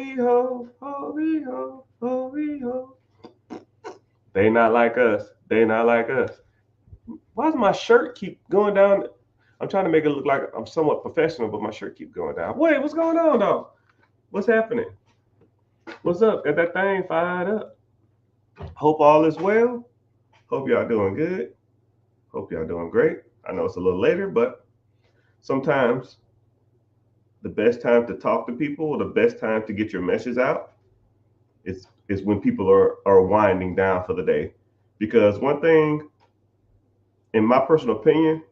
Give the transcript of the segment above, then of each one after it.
we ho, ho we ho, ho we ho. They not like us. They not like us. Why does my shirt keep going down? I'm trying to make it look like I'm somewhat professional, but my shirt keep going down. Wait, what's going on, though? What's happening? What's up? Got that thing fired up. Hope all is well. Hope y'all doing good. Hope y'all doing great. I know it's a little later, but sometimes the best time to talk to people or the best time to get your message out is when people are winding down for the day. Because one thing, in my personal opinion,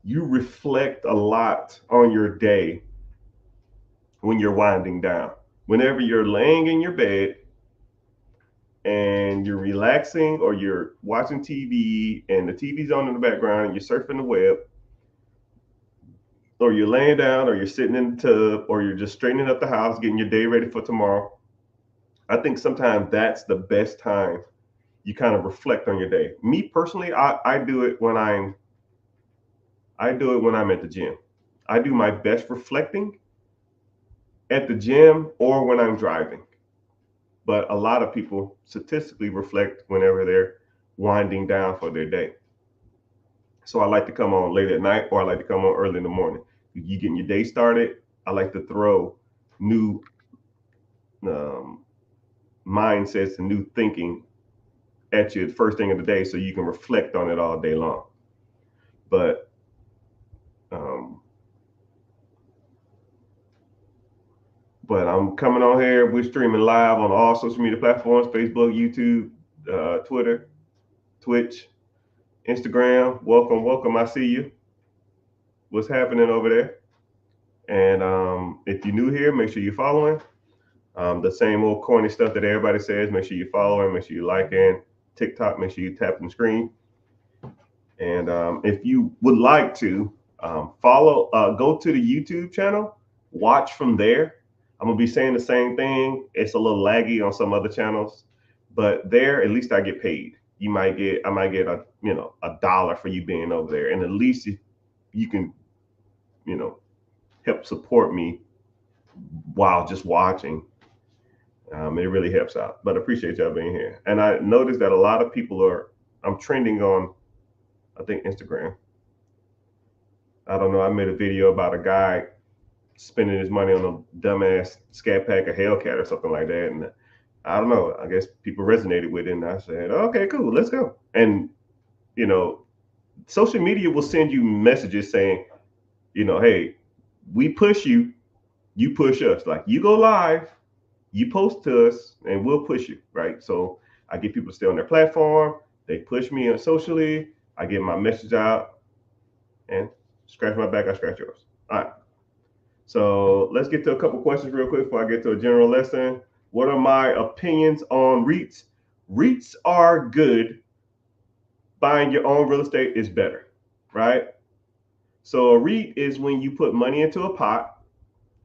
you reflect a lot on your day when you're winding down. Whenever you're laying in your bed and you're relaxing or you're watching TV and the TV's on in the background and you're surfing the web, or you're laying down or you're sitting in the tub or you're just straightening up the house, getting your day ready for tomorrow, I think sometimes that's the best time you kind of reflect on your day. Me personally, I do it when I'm at the gym. I do my best reflecting at the gym or when I'm driving. But a lot of people statistically reflect whenever they're winding down for their day. So I like to come on late at night or I like to come on early in the morning. You getting your day started. I like to throw new um, mindsets and new thinking at you the first thing of the day so you can reflect on it all day long. But um, I'm coming on here. We're streaming live on all social media platforms: Facebook, YouTube, Twitter, Twitch, Instagram. Welcome, welcome. I see you. What's happening over there? And if you're new here, make sure you're following. The same old corny stuff that everybody says. Make sure you follow and make sure you like and TikTok. Make sure you tap the screen. And if you would like to follow, go to the YouTube channel, watch from there. I'm gonna be saying the same thing. It's a little laggy on some other channels, but there at least I get paid. I might get a dollar for you being over there, and at least you can you know help support me while just watching. It really helps out. But I appreciate y'all being here. And I noticed that a lot of people I'm trending on, I think, Instagram. I don't know. I made a video about a guy spending his money on a dumbass scat pack of Hellcat or something like that. And I don't know. I guess people resonated with it. And I said, okay, cool, let's go. And, you know, social media will send you messages saying, hey, we push you, you push us. Like you go live, you post to us, and we'll push you, right? So I get people to stay on their platform. They push me on socially. I get my message out, and scratch my back, I scratch yours. All right. So let's get to a couple questions real quick before I get to a general lesson. What are my opinions on REITs? REITs are good. Buying your own real estate is better, right? So a REIT is when you put money into a pot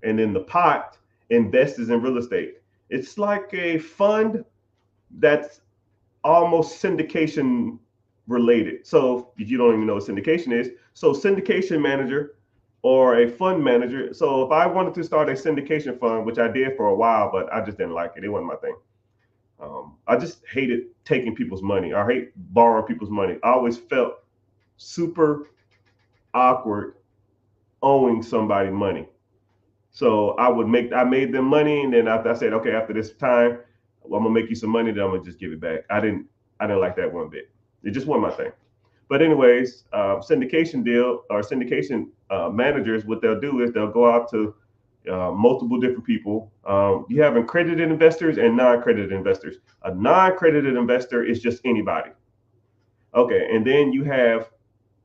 and then the pot invests in real estate. It's like a fund that's almost syndication related. So if you don't even know what syndication is, so syndication manager or a fund manager. So if I wanted to start a syndication fund, which I did for a while, but I just didn't like it. It wasn't my thing. I just hated taking people's money. I hate borrowing people's money. I always felt super awkward owing somebody money. So I made them money, and then after I said, okay, after this time, well, I'm gonna make you some money, then I'm gonna just give it back. I didn't like that one bit. It just wasn't my thing. But anyways, syndication deal or syndication managers, what they'll do is they'll go out to multiple different people. You have accredited investors and non-accredited investors. A non-accredited investor is just anybody. Okay, and then you have,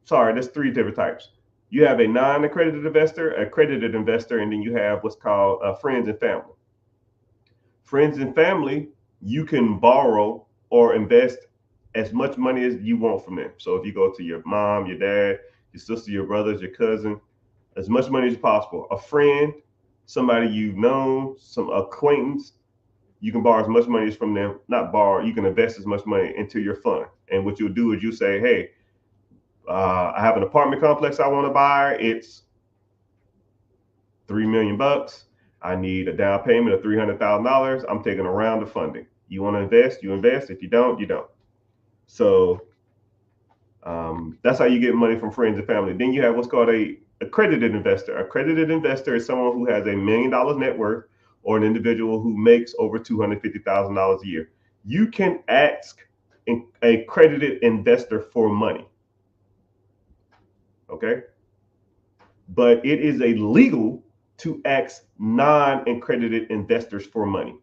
sorry, there's three different types. You have a non-accredited investor, accredited investor, and then you have what's called friends and family. Friends and family, you can borrow or invest as much money as you want from them. So if you go to your mom, your dad, your sister, your brothers, your cousin, as much money as possible. A friend, somebody you've known, some acquaintance, you can borrow as much money as from them. Not borrow, you can invest as much money into your fund. And what you'll do is you say, hey, I have an apartment complex I want to buy. It's $3 million. I need a down payment of $300,000. I'm taking a round of funding. You want to invest, you invest. If you don't, you don't. So that's how you get money from friends and family. Then you have what's called a accredited investor. Accredited investor is someone who has $1 million net worth, or an individual who makes over $250,000 a year. You can ask a accredited investor for money. Okay. But it is illegal to ask non-accredited investors for money.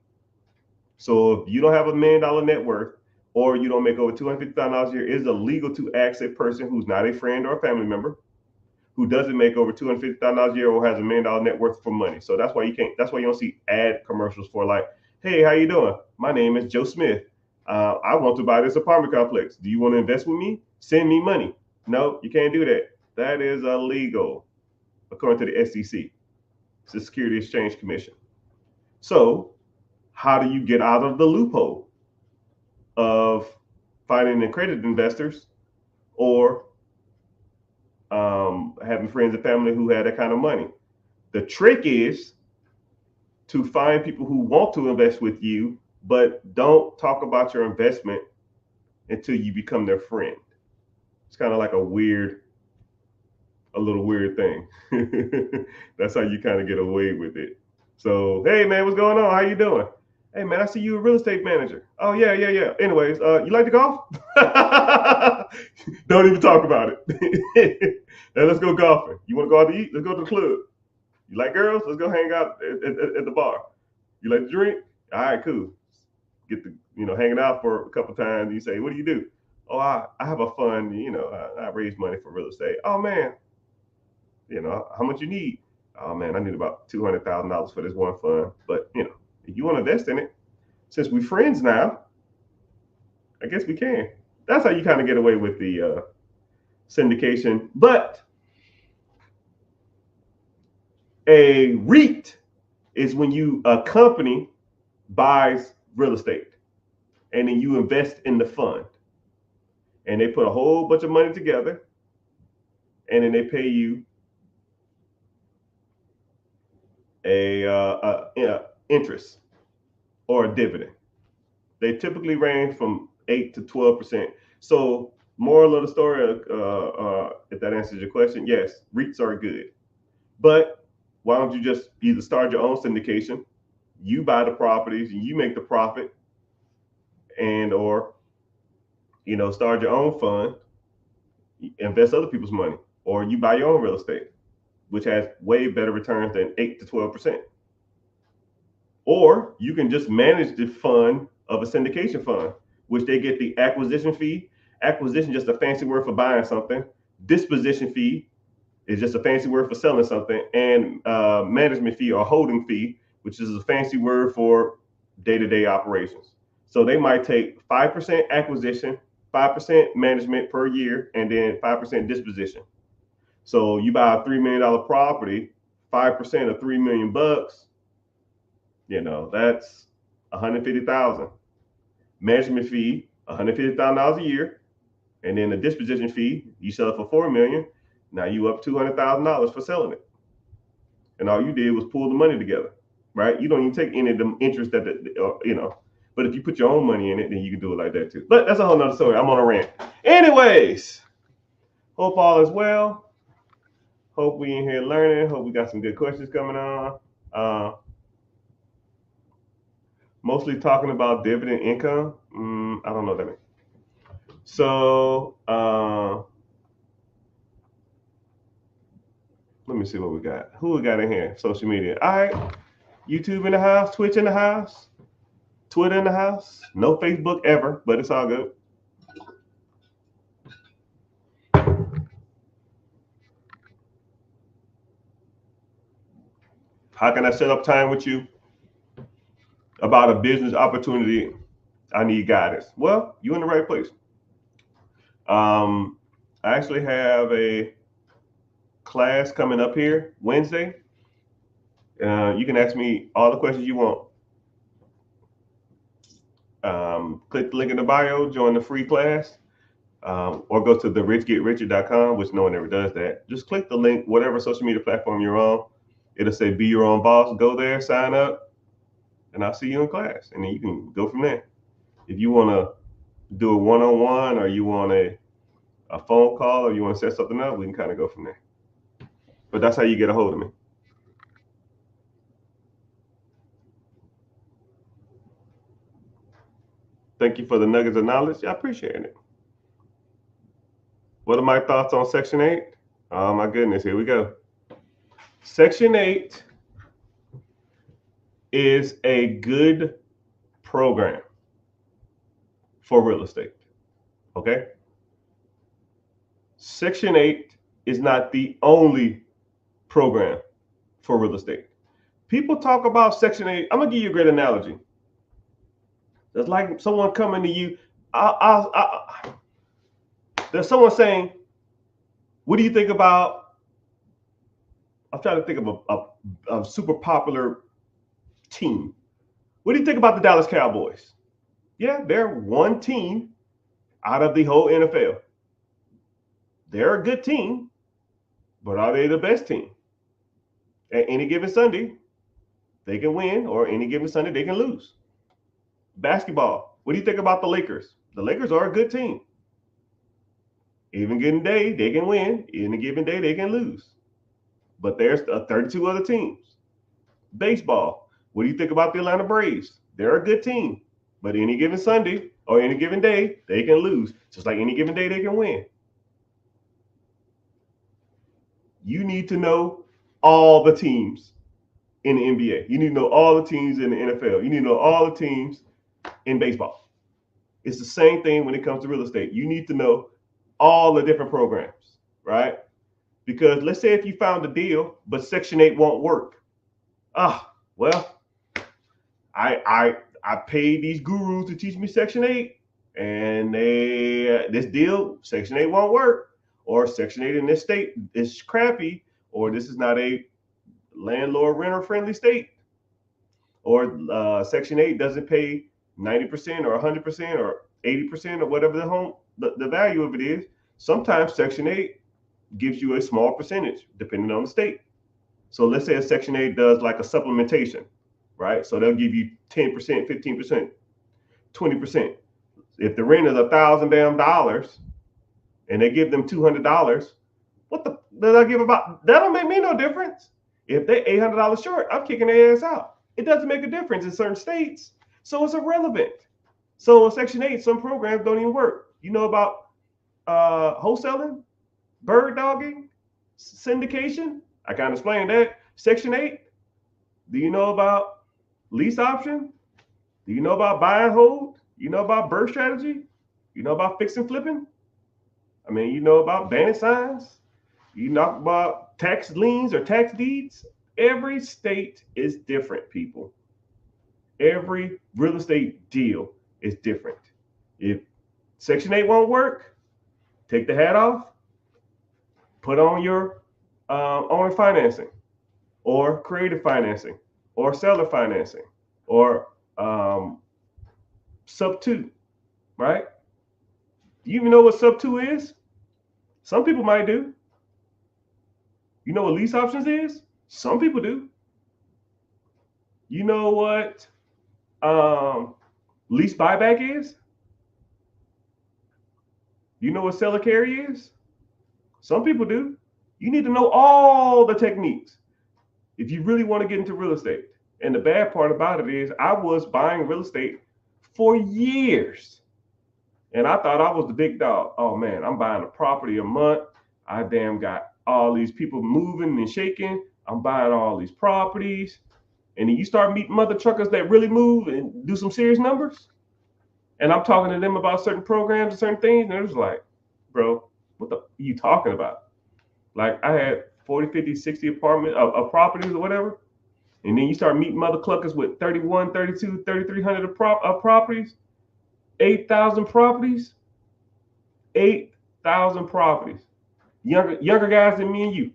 So if you don't have $1 million net worth, or you don't make over $250,000 a year, it is illegal to ask a person who's not a friend or a family member, who doesn't make over $250,000 a year, or has $1 million net worth for money. So that's why you can't. That's why you don't see ad commercials for like, "Hey, how you doing? My name is Joe Smith. I want to buy this apartment complex. Do you want to invest with me? Send me money." No, you can't do that. That is illegal, according to the SEC, it's the Security Exchange Commission. So, how do you get out of the loophole of finding accredited investors, or having friends and family who had that kind of money? The trick is to find people who want to invest with you, but don't talk about your investment until you become their friend. It's kind of like a little weird thing. That's how you kind of get away with it. So, hey man, what's going on? How you doing? Hey man, I see you a real estate manager. Oh yeah. Anyways, you like to golf? Don't even talk about it. Now let's go golfing. You want to go out to eat? Let's go to the club. You like girls? Let's go hang out at the bar. You like to drink? All right, cool. Get the hanging out for a couple times. You say, what do you do? Oh, I have a fund. I raise money for real estate. Oh man, how much you need? Oh man, I need about $200,000 for this one fund. But if you want to invest in it, since we're friends now, I guess we can. That's how you kind of get away with the syndication. But a REIT is when a company buys real estate and then you invest in the fund, and they put a whole bunch of money together, and then they pay you a interest or a dividend. They typically range from 8 to 12%. So, moral of the story, if that answers your question, yes, REITs are good. But why don't you just either start your own syndication, you buy the properties, and you make the profit, or start your own fund, invest other people's money, or you buy your own real estate, which has way better returns than 8 to 12%. Or you can just manage the fund of a syndication fund, which they get the acquisition fee. Acquisition, just a fancy word for buying something. Disposition fee is just a fancy word for selling something. And management fee or holding fee, which is a fancy word for day-to-day operations. So they might take 5% acquisition, 5% management per year, and then 5% disposition. So you buy a $3 million property, 5% of $3 million bucks, that's $150,000. Management fee, $150,000 a year, and then the disposition fee, you sell it for $4 million. Now you up $200,000 for selling it, and all you did was pull the money together, right? You don't even take any of the interest But if you put your own money in it, then you can do it like that too. But that's a whole nother story. I'm on a rant. Anyways, hope all is well. Hope we in here learning. Hope we got some good questions coming on. Mostly talking about dividend income. I don't know what that means. So let me see what we got. Who we got in here? Social media. All right. YouTube in the house. Twitch in the house. Twitter in the house. No Facebook ever, but it's all good. How can I set up time with you about a business opportunity? I need guidance. Well, you're in the right place. I actually have a class coming up here Wednesday. You can ask me all the questions you want. Click the link in the bio, join the free class, or go to therichgetricher.com, which no one ever does that. Just click the link, whatever social media platform you're on, It'll say be your own boss. Go there, sign up, and I'll see you in class. And then you can go from there. If you want to do a one-on-one, or you want a phone call, or you want to set something up, we can kind of go from there. But that's how you get a hold of me. Thank you for the nuggets of knowledge. I appreciate it. What are my thoughts on Section 8? Oh my goodness, here we go. Section 8 is a good program for real estate. Okay? Section 8 is not the only program for real estate. People talk about Section 8. I'm going to give you a great analogy. It's like someone coming to you. There's someone saying, what do you think about? I'm trying to think of a super popular team. What do you think about the Dallas Cowboys? Yeah, they're one team out of the whole NFL. They're a good team, but are they the best team? At any given Sunday, they can win, or any given Sunday, they can lose. Basketball. What do you think about the Lakers? The Lakers are a good team. Even given day, they can win. Any given day, they can lose. But there's 32 other teams. Baseball. What do you think about the Atlanta Braves? They're a good team. But any given Sunday or any given day, they can lose. Just like any given day, they can win. You need to know all the teams in the NBA. You need to know all the teams in the NFL. You need to know all the teams in baseball. It's the same thing when it comes to real estate. You need to know all the different programs, right? Because let's say if you found a deal, but Section 8 won't work. Well, I paid these gurus to teach me Section 8, and this deal, Section 8 won't work. Or Section 8 in this state is crappy, or this is not a landlord renter friendly state, or Section 8 doesn't pay 90% or 100% or 80% or whatever the value of it is. Sometimes Section 8 gives you a small percentage depending on the state. So let's say a Section 8 does like a supplementation, right? So they'll give you 10%, 15%, 20%. If the rent is $1,000 and they give them $200, what the does I give about? That don't make me no difference. If they're $800 short, I'm kicking their ass out. It doesn't make a difference in certain states, so it's irrelevant. So in Section 8, some programs don't even work. You know about wholesaling, bird dogging, syndication? I kind of explained that. Section 8, do you know about lease option? Do you know about buy and hold? You know about bird strategy? You know about fix and flipping? I mean, you know about bandit signs? You know about tax liens or tax deeds? Every state is different, people. Every real estate deal is different. If Section 8 won't work, take the hat off, put on your owner financing, or creative financing, or seller financing, or sub 2, right? Do you even know what sub 2 is? Some people might do. You know what lease options is? Some people do. You know what lease buyback is? You know what seller carry is? Some people do. You need to know all the techniques if you really want to get into real estate. And the bad part about it is I was buying real estate for years. And I thought I was the big dog. Oh man, I'm buying a property a month. I damn got all these people moving and shaking. I'm buying all these properties. And then you start meeting mother truckers that really move and do some serious numbers. And I'm talking to them about certain programs and certain things. And it was like, bro, what the are you talking about? Like I had 40, 50, 60 apartment properties or whatever. And then you start meeting mother cluckers with 31, 32, 3,300 properties, 8,000 properties, 8,000 properties. Younger guys than me and you.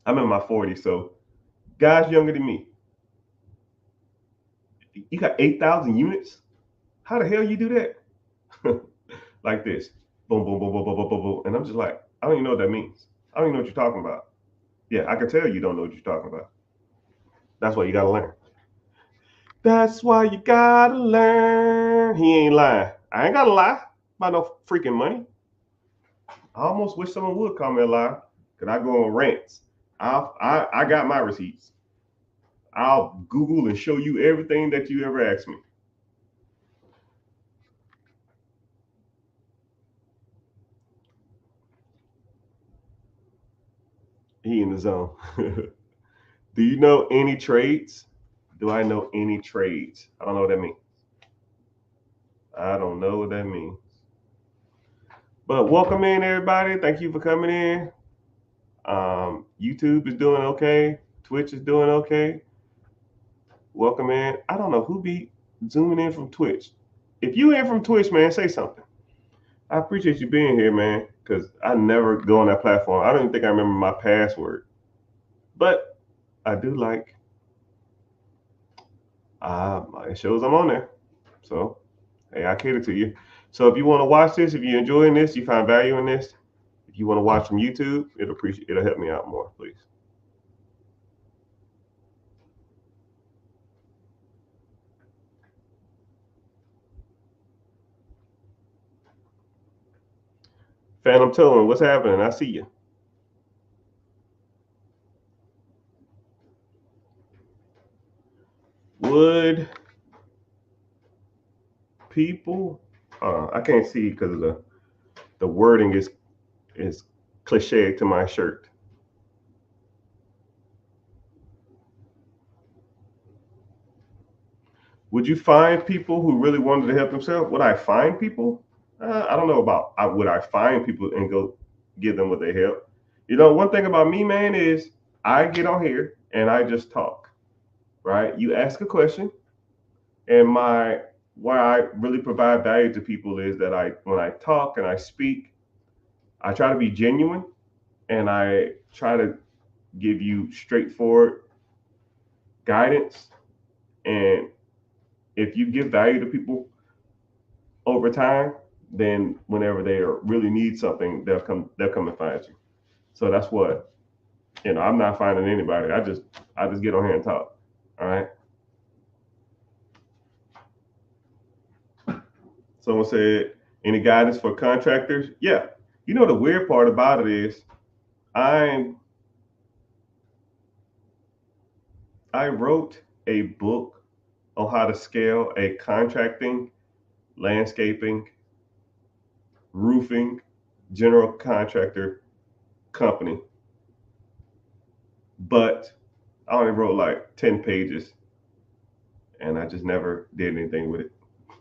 I'm in my 40s, so guys younger than me. You got 8,000 units? How the hell you do that? Like this. Boom, boom, boom, boom, boom, boom, boom, boom. And I'm just like, I don't even know what that means. I don't even know what you're talking about. Yeah, I can tell you don't know what you're talking about. That's why you gotta learn. That's why you gotta learn. He ain't lying. I ain't gotta lie about no freaking money. I almost wish someone would call me a liar, cause I go on rants. I got my receipts. I'll Google and show you everything that you ever asked me. He in the zone. Do you know any trades? Do I know any trades? I don't know what that means. I don't know what that means. But welcome in, everybody. Thank you for coming in. YouTube is doing okay. Twitch is doing okay. Welcome in. I don't know who be zooming in from Twitch. If you in from Twitch, man, say something. I appreciate you being here, man, because I never go on that platform. I don't even think I remember my password. But I do like, it shows I'm on there. So, hey, I cater to you. So if you want to watch this, if you're enjoying this, you find value in this, if you want to watch from YouTube, it'll help me out more, please. Phantom Towing, what's happening? I see you. Would people? I can't see because the wording is cliche to my shirt. Would you find people who really wanted to help themselves? Would I find people? I don't know about would I find people and go give them what they help. You know, one thing about me, man, is I get on here and I just talk. Right? You ask a question, and why I really provide value to people is that when I talk and I speak, I try to be genuine and I try to give you straightforward guidance. And if you give value to people over time, then whenever they really need something, they'll come and find you. So that's what, I'm not finding anybody. I just get on here and talk. All right. Someone said, any guidance for contractors? Yeah. You know, the weird part about it is I wrote a book on how to scale a contracting, landscaping, roofing, general contractor company. But I only wrote like 10 pages and I just never did anything with it.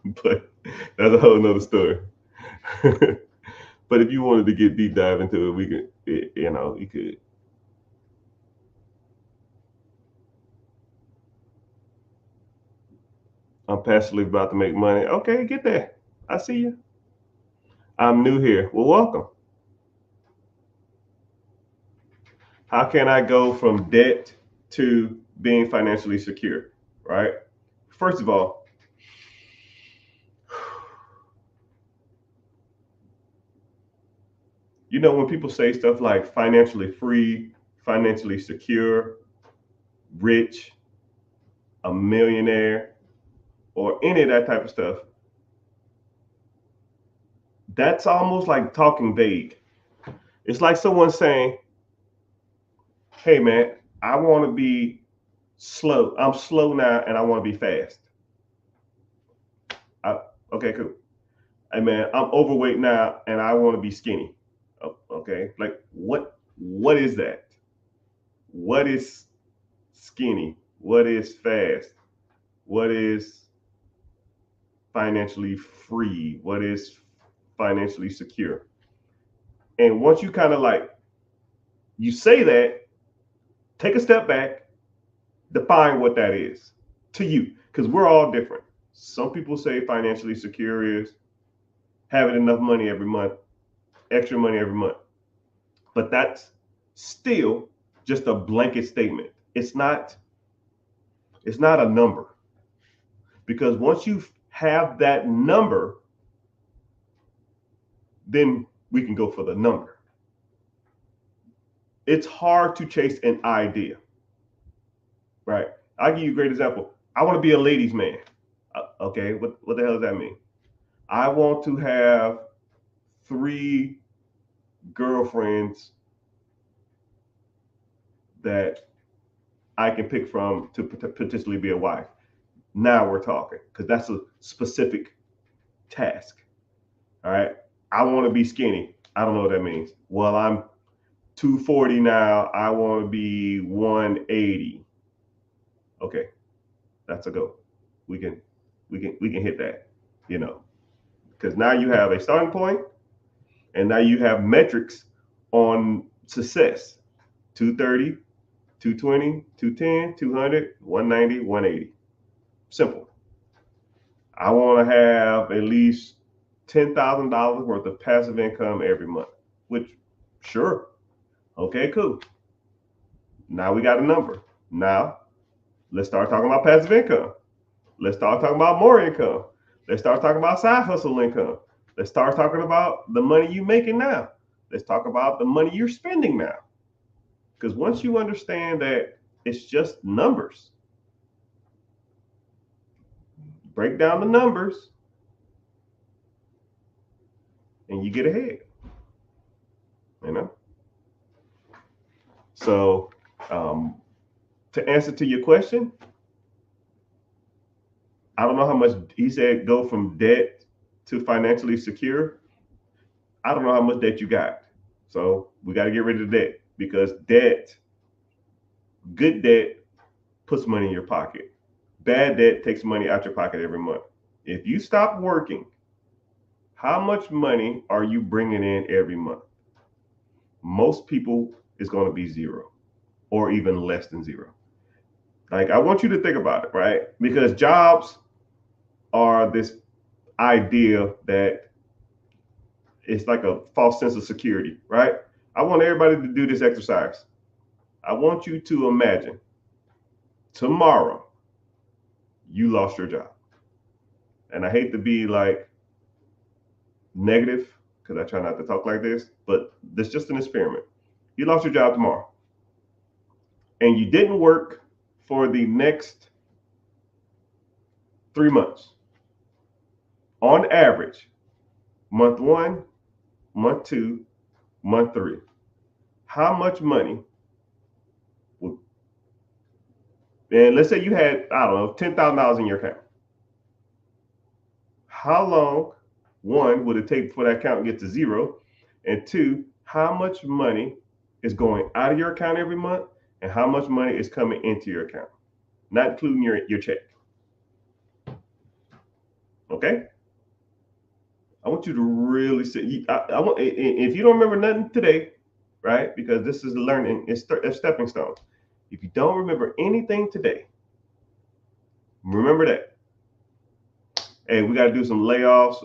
But that's a whole nother story. But if you wanted to get deep dive into it, we could, you could. I'm passionately about to make money. Okay, get there. I see you. I'm new here. Well, welcome. How can I go from debt to being financially secure? Right? First of all, when people say stuff like financially free, financially secure, rich, a millionaire, or any of that type of stuff, that's almost like talking vague. It's like someone saying, hey man, I want to be slow. I'm slow now and I want to be fast. Okay, cool. Hey man, I'm overweight now and I want to be skinny. Okay, like what is that? What is skinny? What is fast? What is financially free? What is financially secure? And once you kind of like you say that, take a step back, define what that is to you, because we're all different. Some people say financially secure is having enough money every month, extra money every month. But that's still just a blanket statement. It's not a number. Because once you have that number, then we can go for the number. It's hard to chase an idea, right? I'll give you a great example. I want to be a ladies' man. Okay, what the hell does that mean? I want to have 3 girlfriends that I can pick from to potentially be a wife. Now we're talking, because that's a specific task. All right. I want to be skinny. I don't know what that means. Well, I'm 240 now. I want to be 180. Okay, that's a go. We can hit that, because now you have a starting point, and now you have metrics on success. 230, 220, 210, 200, 190, 180. Simple. I want to have at least $10,000 worth of passive income every month, which, sure. Okay, cool. Now we got a number. Now let's start talking about passive income. Let's start talking about more income. Let's start talking about side hustle income. Let's start talking about the money you're making now. Let's talk about the money you're spending now. Because once you understand that it's just numbers, break down the numbers, and you get ahead. So, to answer to your question, I don't know how much he said go from debt to financially secure. I don't know how much debt you got. So we got to get rid of the debt, because good debt puts money in your pocket. Bad debt takes money out your pocket every month. If you stop working, how much money are you bringing in every month? Most people is going to be zero, or even less than zero. Like, I want you to think about it, right? Because jobs are this idea that it's like a false sense of security, right? I want everybody to do this exercise. I want you to imagine tomorrow you lost your job. And I hate to be like negative, because I try not to talk like this, but this is just an experiment. You lost your job tomorrow, and you didn't work for the next 3 months. On average, month 1, month 2, month 3. How much money would, and let's say you had, I don't know, $10,000 in your account. How long, 1, would it take for that account to get to zero? And 2, how much money is going out of your account every month, and how much money is coming into your account, not including your check? Okay? I want you to really sit. I want, if you don't remember nothing today, right? Because this is learning, it's a stepping stone. If you don't remember anything today, remember that. Hey, we got to do some layoffs.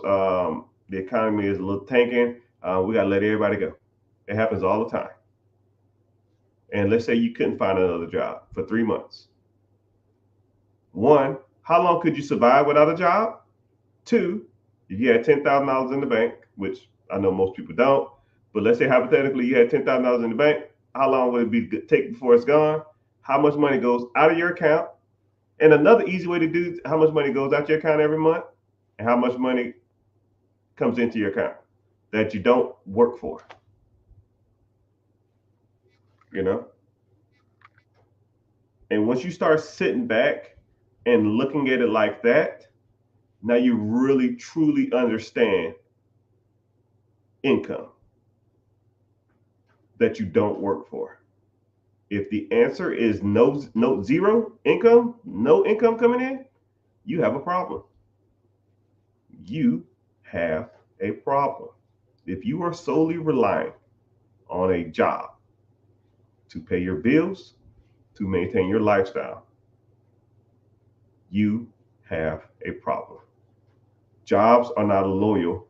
The economy is a little tanking. We got to let everybody go. It happens all the time. And let's say you couldn't find another job for 3 months. 1, how long could you survive without a job? 2, if you had $10,000 in the bank, which I know most people don't, but let's say hypothetically you had $10,000 in the bank, how long would it take before it's gone? How much money goes out of your account? And another easy way to do how much money goes out your account every month, and how much money comes into your account that you don't work for. And once you start sitting back and looking at it like that, now you really truly understand income that you don't work for. If the answer is no, zero income, no income coming in, you have a problem. You have a problem. If you are solely relying on a job to pay your bills, to maintain your lifestyle, you have a problem. Jobs are not loyal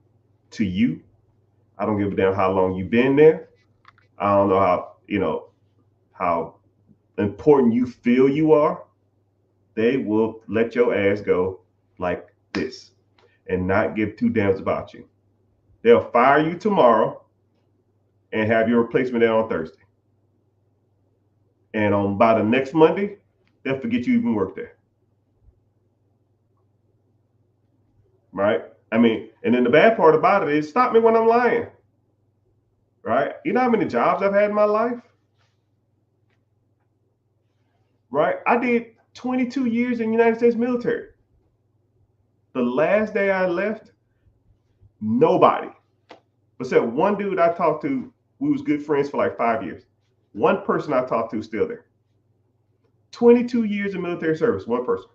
to you. I don't give a damn how long you've been there. I don't know how important you feel you are. They will let your ass go like this and not give 2 damns about you. They'll fire you tomorrow and have your replacement there on Thursday. And by the next Monday, they'll forget you even work there. Right? I mean, and then the bad part about it is stop me when I'm lying. Right? You know how many jobs I've had in my life? Right? I did 22 years in the United States military. The last day I left, nobody, except one dude I talked to, we was good friends for like 5 years. One person I talked to is still there. 22 years of military service, one person.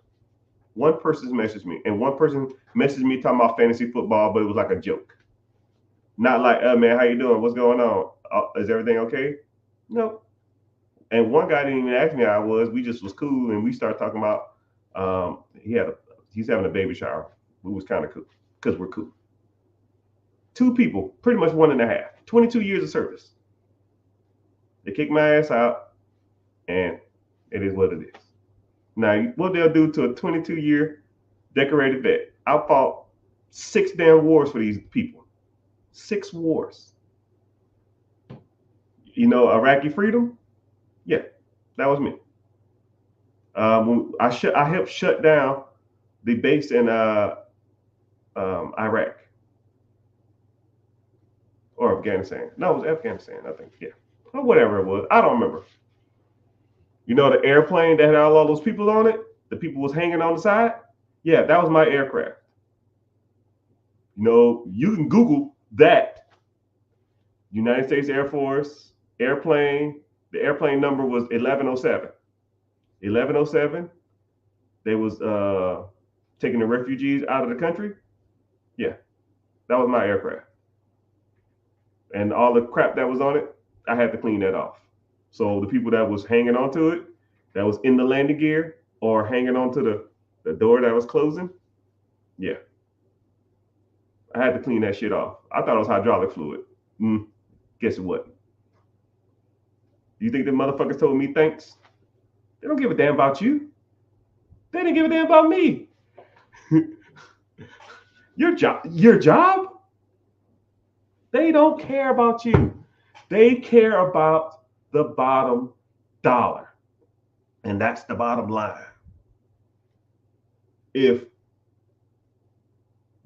One person messaged me, and one person messaged me talking about fantasy football, but it was like a joke. Not like, man, how you doing? What's going on? Is everything okay? No. And one guy didn't even ask me how I was. We just was cool, and we started talking about he's having a baby shower. We was kind of cool because we're cool. Two people, pretty much 1.5. 22 years of service. They kicked my ass out, and it is what it is. Now, what they'll do to a 22-year decorated vet? I fought 6 damn wars for these people. 6 wars. You know, Iraqi freedom? Yeah, that was me. I helped shut down the base in Iraq or Afghanistan. No, it was Afghanistan, I think. Yeah, or whatever it was. I don't remember. You know, the airplane that had all those people on it, the people was hanging on the side. Yeah, that was my aircraft. You know, you can Google that. United States Air Force airplane. The airplane number was 1107. 1107. They was taking the refugees out of the country. Yeah, that was my aircraft. And all the crap that was on it, I had to clean that off. So the people that was hanging onto it, that was in the landing gear or hanging onto the door that was closing, yeah, I had to clean that shit off. I thought it was hydraulic fluid. Guess what? You think the motherfuckers told me thanks? They don't give a damn about you. They didn't give a damn about me. Your job? They don't care about you. They care about the bottom dollar. And that's the bottom line. If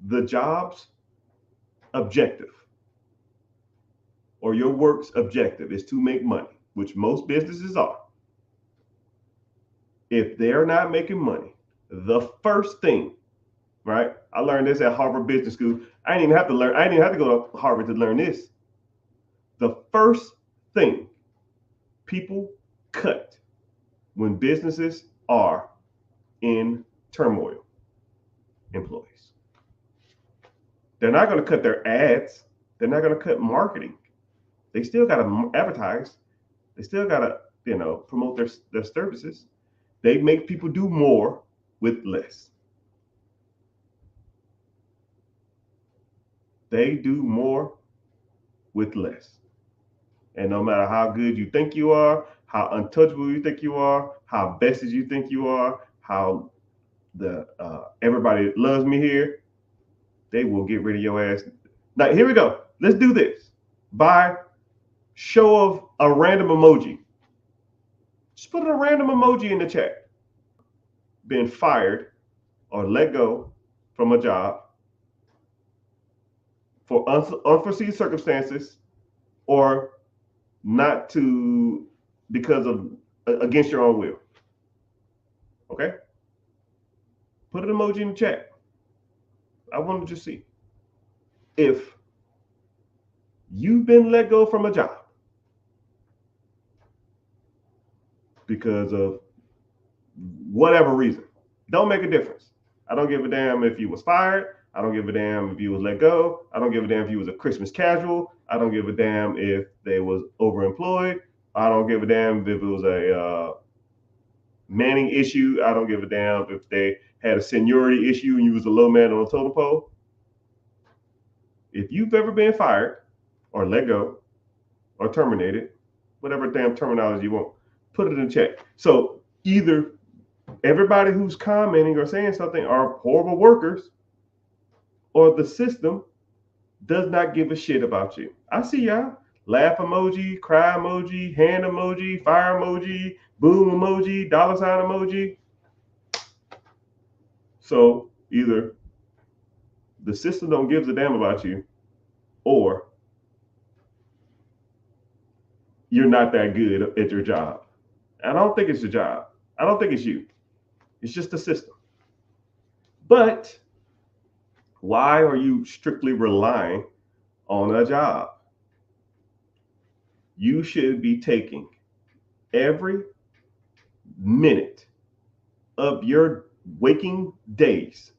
the job's objective or your work's objective is to make money, which most businesses are, if they're not making money, the first thing, right? I learned this at Harvard Business School. I didn't even have to go to Harvard to learn this. The first thing people cut when businesses are in turmoil, employees. They're not going to cut their ads. They're not going to cut marketing. They still got to advertise. They still got to, promote their services. They make people do more with less. They do more with less. And no matter how good you think you are, how untouchable you think you are, how best as you think you are, how everybody loves me here, they will get rid of your ass. Now, here we go. Let's do this. By show of a random emoji. Just put a random emoji in the chat. Been fired or let go from a job for unforeseen circumstances or not to because of against your own will. Okay? Put an emoji in the chat. I want to just see if you've been let go from a job because of whatever reason. Don't make a difference. I don't give a damn if you was fired. I don't give a damn if you was let go. I don't give a damn if you was a Christmas casual. I don't give a damn if they was overemployed. I don't give a damn if it was a manning issue. I don't give a damn if they had a seniority issue and you was a low man on a totem pole. If you've ever been fired or let go or terminated, whatever damn terminology you want, put it in the chat. So either everybody who's commenting or saying something are horrible workers, or the system does not give a shit about you. I see y'all. laugh emoji, cry emoji, hand emoji, fire emoji, boom emoji, dollar sign emoji. So either the system don't give a damn about you, or you're not that good at your job. I don't think it's your job. I don't think it's you. It's just the system. But why are you strictly relying on a job? You should be taking every minute of your waking days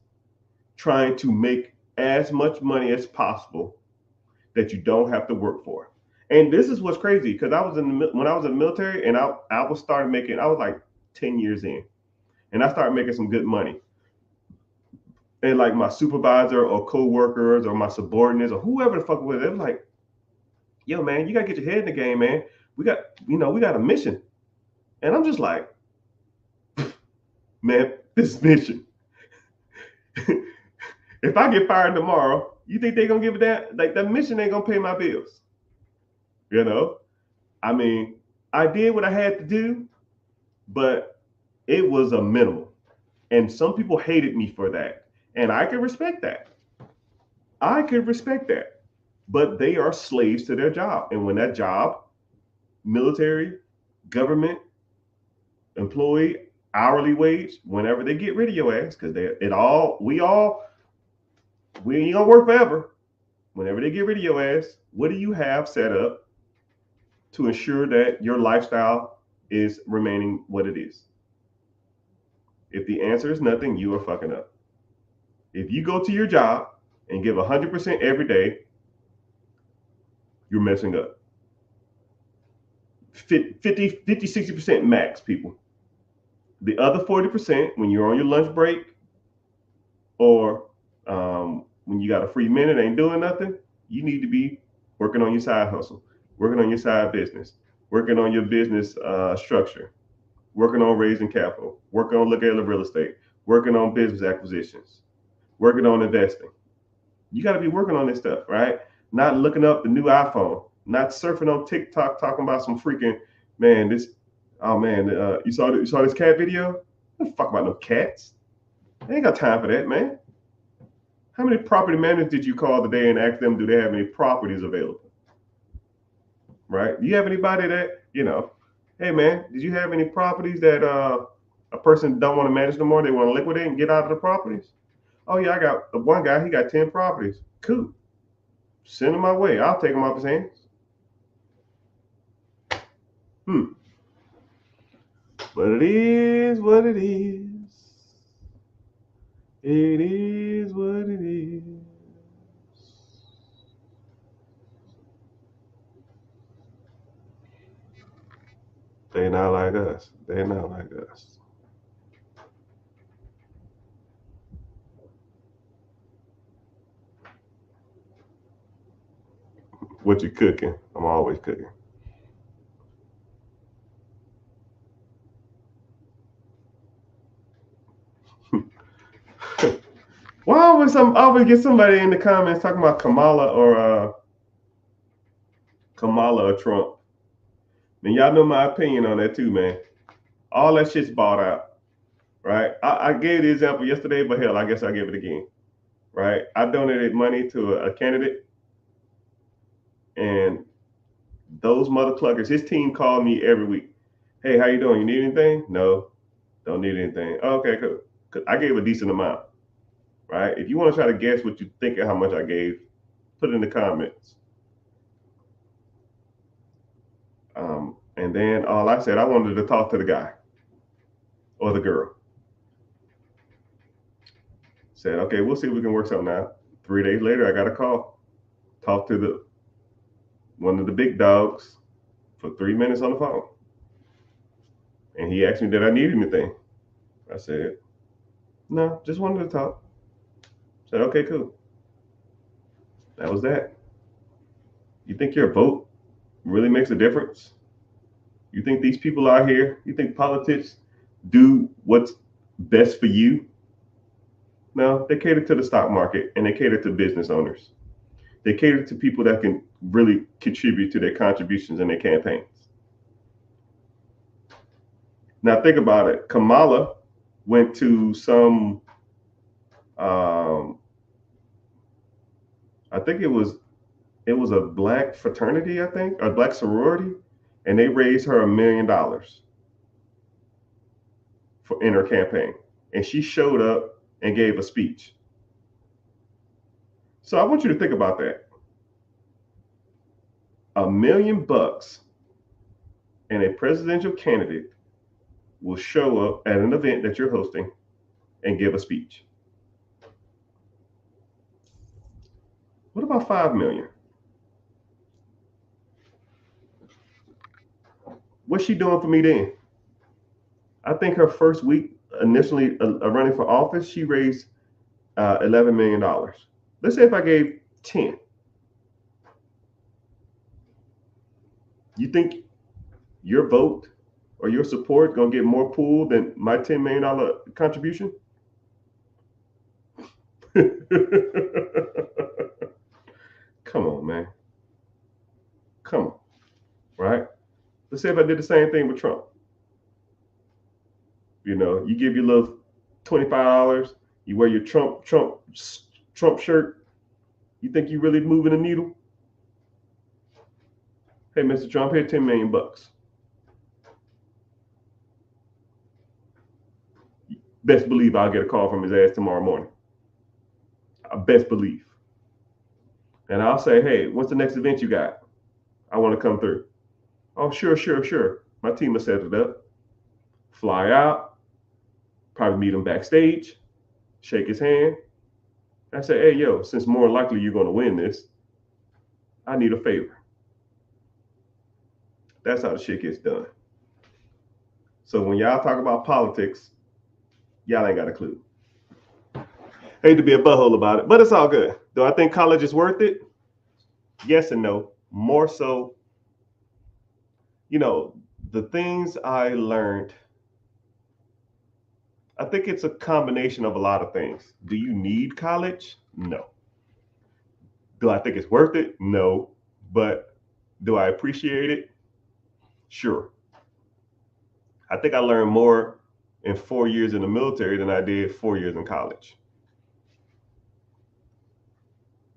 trying to make as much money as possible that you don't have to work for. And this is what's crazy, because when I was in the military, and I was started making, I was like 10 years in, and I started making some good money. And like my supervisor or co-workers or my subordinates or whoever the fuck it was, it was like, yo, man, you gotta get your head in the game, man. We got a mission. And I'm just like, man, this mission. If I get fired tomorrow, you think they're gonna give it that? Like, that mission ain't gonna pay my bills. You know? I mean, I did what I had to do, but it was a minimum. And some people hated me for that. And I can respect that. I can respect that. But they are slaves to their job. And when that job, military, government, employee, hourly wage, whenever they get rid of your ass, because we ain't gonna work forever. Whenever they get rid of your ass, what do you have set up to ensure that your lifestyle is remaining what it is? If the answer is nothing, you are fucking up. If you go to your job and give 100% every day, you're messing up. 50, 60% max, people. The other 40%, when you're on your lunch break or when you got a free minute, ain't doing nothing, you need to be working on your side hustle, working on your side business, working on your business structure, working on raising capital, working on looking at real estate, working on business acquisitions, working on investing. You got to be working on this stuff, right? Not looking up the new iPhone, not surfing on TikTok talking about some freaking, man, this, oh man, you saw this cat video? Don't fuck about no cats. I ain't got time for that, man. How many property managers did you call today and ask them, do they have any properties available? Right? Do you have anybody that, hey man, did you have any properties that a person don't want to manage no more? They want to liquidate and get out of the properties? Oh yeah, I got one guy, he got 10 properties. Cool. Send him my way. I'll take him off his hands. But it is what it is. It is what it is. They not like us. They not like us. What you cooking? I'm always cooking. Why always get somebody in the comments talking about Kamala or Trump? And y'all know my opinion on that too, man. All that shit's bought out, right? I gave the example yesterday, but hell, I guess I'll give it again, right? I donated money to a candidate, and those mother cluckers, his team called me every week. Hey, how you doing? You need anything? No, don't need anything. Oh, okay, cool. Cause I gave a decent amount, right? If you want to try to guess what you think of how much I gave, put it in the comments. And then all I said, I wanted to talk to the guy or the girl. Said, okay, we'll see if we can work something out. 3 days later, I got a call. Talked to one of the big dogs for 3 minutes on the phone. And he asked me, did I need anything? I said, no, just wanted to talk. Said, okay, cool. That was that. You think your vote really makes a difference? You think these people out here, you think politics do what's best for you? No, they cater to the stock market and they cater to business owners. They cater to people that can really contribute to their contributions in their campaigns. Now think about it. Kamala went to some, I think it was a black fraternity, I think, a black sorority, and they raised her $1 million for in her campaign, and she showed up and gave a speech. So I want you to think about that. $1 million and a presidential candidate will show up at an event that you're hosting and give a speech. What about 5 million? What's she doing for me then? I think her first week initially running for office, she raised $11 million. Let's say if I gave 10. You think your vote or your support gonna get more pull than my $10 million contribution? Come on, man. Come on, right? Let's say if I did the same thing with Trump. You know, you give your little $25, you wear your Trump shirt. You think you really moving the needle? Hey, Mr. Trump, here $10 million. Best believe I'll get a call from his ass tomorrow morning. I best believe. And I'll say, hey, what's the next event you got? I want to come through. Oh, sure. My team will set it up. Fly out, probably meet him backstage, shake his hand. I say, hey, yo, since more likely you're going to win this, I need a favor. That's how the shit gets done. So when y'all talk about politics, y'all ain't got a clue. Hate to be a butthole about it, but it's all good. Do I think college is worth it? Yes and no. More so, you know, the things I learned, I think it's a combination of a lot of things. Do you need college? No. Do I think it's worth it? No. But do I appreciate it? Sure. I think I learned more in 4 years in the military than I did 4 years in college.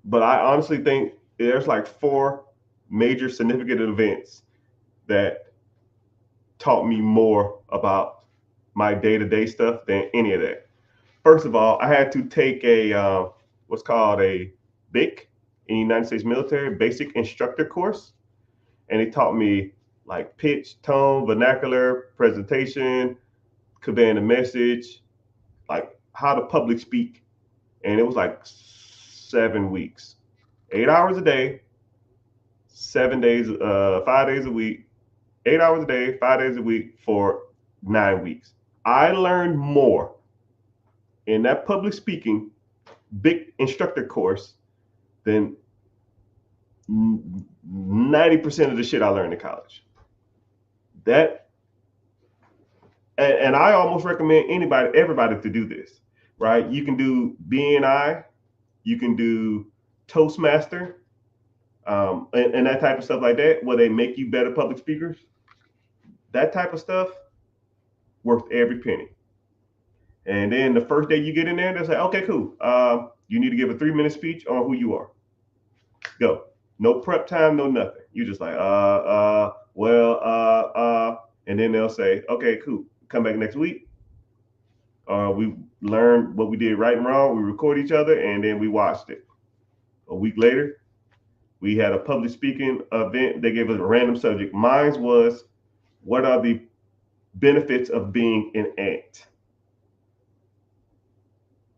But I honestly think there's like 4 major significant events that taught me more about my day-to-day stuff than any of that. First of all, I had to take a what's called a BIC in the United States military, basic instructor course. And it taught me like pitch, tone, vernacular, presentation, conveying a message, like how to public speak. And it was like 7 weeks, 8 hours a day, 7 days, 5 days a week, 8 hours a day, 5 days a week for 9 weeks. I learned more in that public speaking big instructor course than 90% of the shit I learned in college. That, and I almost recommend everybody to do this, right? You can do BNI, you can do Toastmaster, and that type of stuff like that, where they make you better public speakers. That type of stuff, worth every penny. And then the first day you get in there, they'll say, okay, cool. You need to give a 3-minute speech on who you are. Go. No prep time, no nothing. You just like, and then they'll say, okay, cool. Come back next week. We learned what we did right and wrong. We record each other, and then we watched it. A week later, we had a public speaking event. They gave us a random subject. Mine was, what are the benefits of being an ant?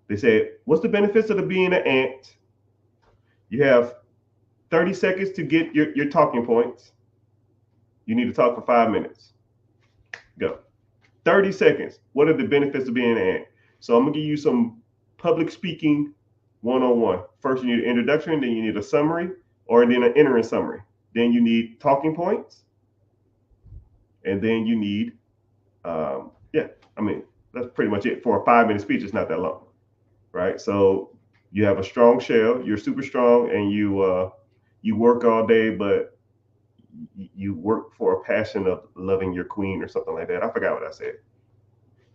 They said, what's the benefits of being an ant? You have 30 seconds to get your talking points. You need to talk for 5 minutes. Go. 30 seconds. What are the benefits of being an ant? So I'm going to give you some public speaking 101. First, you need an introduction, then you need a summary, or then an entering summary. Then you need talking points. And then you need, that's pretty much it. For a 5-minute speech, it's not that long, right? So You have a strong shell. You're super strong, and you work all day, but you work for a passion of loving your queen or something like that. I forgot what I said.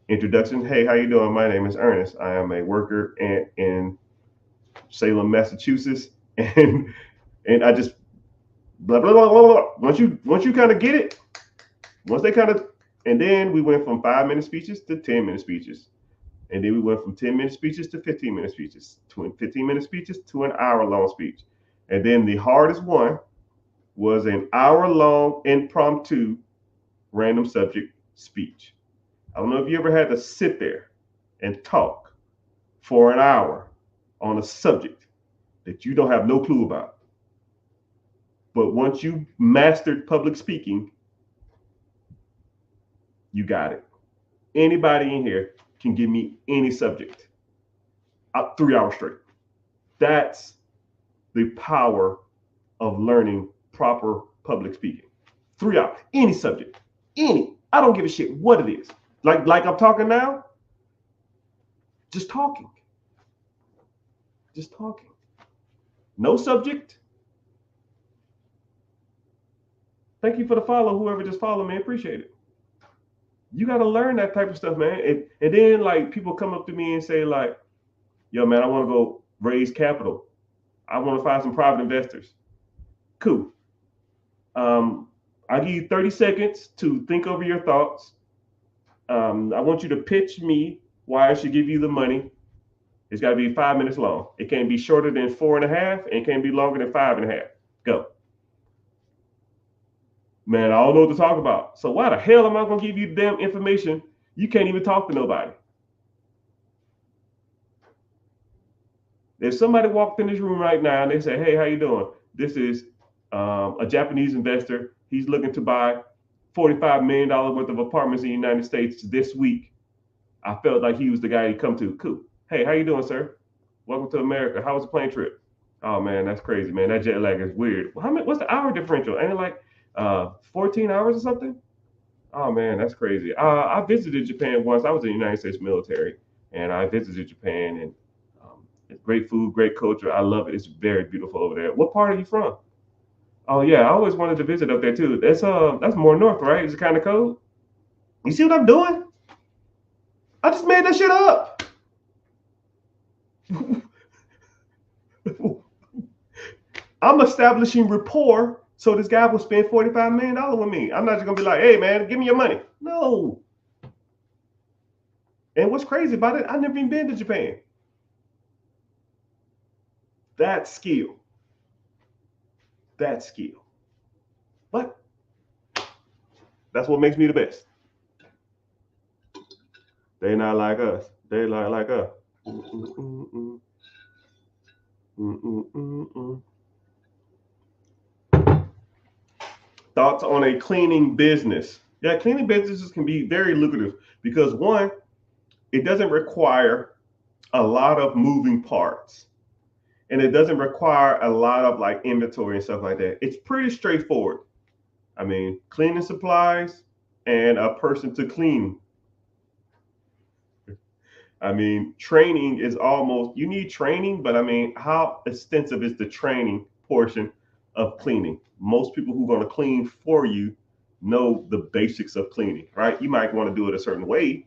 Introduction. Hey, how you doing? My name is Ernest. I am a worker in Salem, Massachusetts, and I just blah blah blah blah blah. Once you kind of get it, once they kind of, and then we went from 5 minute speeches to 10 minute speeches, and then we went from 10 minute speeches to 15 minute speeches, to 15 minute speeches to an hour long speech, and then the hardest one was an hour long impromptu random subject speech. I don't know if you ever had to sit there and talk for an hour on a subject that you don't have no clue about. But once you mastered public speaking, you got it. Anybody in here can give me any subject. 3 hours straight. That's the power of learning proper public speaking. 3 hours, any subject, any. I don't give a shit what it is. Like I'm talking now, just talking. Just talking. No subject. Thank you for the follow, whoever just followed me. Appreciate it. You got to learn that type of stuff, man. And then like people come up to me and say like, yo, man, I want to go raise capital. I want to find some private investors. Cool. I give you 30 seconds to think over your thoughts. I want you to pitch me why I should give you the money. It's got to be 5 minutes long. It can't be shorter than 4.5, and it can't be longer than 5.5. Go. Man, I don't know what to talk about. So why the hell am I going to give you the damn information? You can't even talk to nobody. If somebody walked in this room right now and they say, hey, how you doing? This is a Japanese investor. He's looking to buy $45 million worth of apartments in the United States this week. I felt like he was the guy to come to. Cool. Hey, how you doing, sir? Welcome to America. How was the plane trip? Oh, man, that's crazy, man. That jet lag is weird. What's the hour differential? Ain't it like 14 hours or something? Oh, man, that's crazy. I visited Japan once. I was in the United States military, and I visited Japan, and it's great food, great culture. I love it. It's very beautiful over there. What part are you from? Oh, yeah, I always wanted to visit up there, too. That's more north, right? Is it kind of cold? You see what I'm doing? I just made that shit up. I'm establishing rapport so this guy will spend $45 million with me. I'm not just going to be like, hey, man, give me your money. No. And what's crazy about it, I've never even been to Japan. That skill. But that's what makes me the best. They not like us. They like us. Thoughts on a cleaning business? Yeah, cleaning businesses can be very lucrative because one, it doesn't require a lot of moving parts, and it doesn't require a lot of like inventory and stuff like that. It's pretty straightforward. I mean, cleaning supplies and a person to clean. I mean, training is almost, you need training, but I mean, how extensive is the training portion of cleaning? Most people who are going to clean for you know the basics of cleaning, right? You might want to do it a certain way,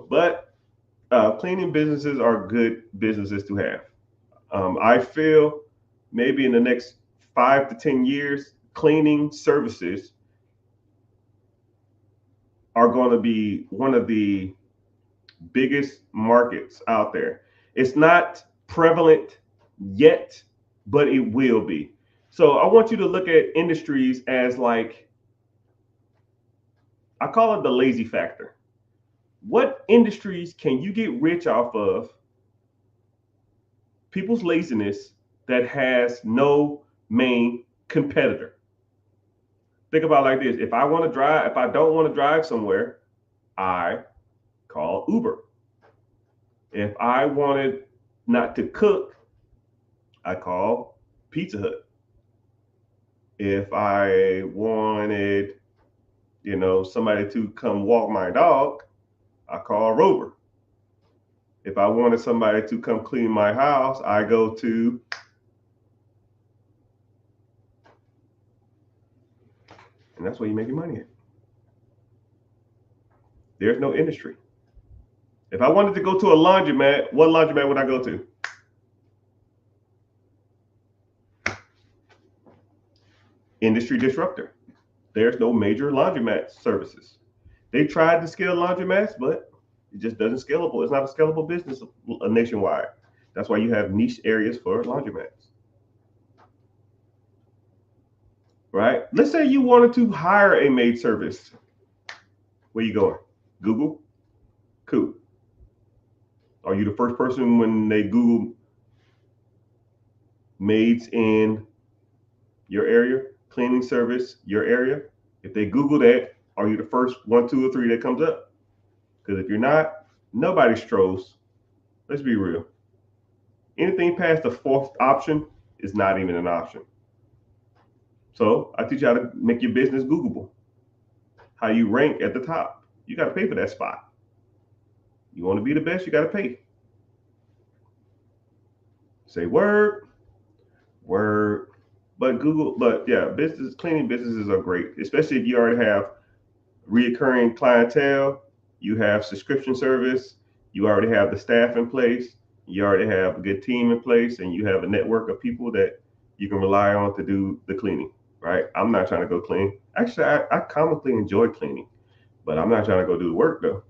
but cleaning businesses are good businesses to have. I feel maybe in the next 5 to 10 years, cleaning services are going to be one of the biggest markets out there. It's not prevalent yet, but it will be. So I want you to look at industries as like, I call it the lazy factor. What industries can you get rich off of people's laziness that has no main competitor? Think about it like this. If I don't want to drive somewhere, I call Uber. If I wanted not to cook, I call Pizza Hut. If I wanted, somebody to come walk my dog, I call Rover. If I wanted somebody to come clean my house, I go to, and that's where you're making money at. There's no industry. If I wanted to go to a laundromat, what laundromat would I go to? Industry disruptor. There's no major laundromat services. They tried to scale laundromats, but it just doesn't scalable. It's not a scalable business nationwide. That's why you have niche areas for laundromats. Right? Let's say you wanted to hire a maid service. Where you going? Google? Cool. Are you the first person when they Google maids in your area, cleaning service, your area? If they Google that, are you the first 1, 2, or 3 that comes up? Because if you're not, nobody strolls. Let's be real. Anything past the 4th option is not even an option. So I teach you how to make your business Googleable. How you rank at the top. You got to pay for that spot. You want to be the best, you got to pay. Say word. But yeah, cleaning businesses are great, especially if you already have reoccurring clientele, you have subscription service, you already have the staff in place, you already have a good team in place, and you have a network of people that you can rely on to do the cleaning, right? I'm not trying to go clean. Actually, I comically enjoy cleaning, but I'm not trying to go do the work though.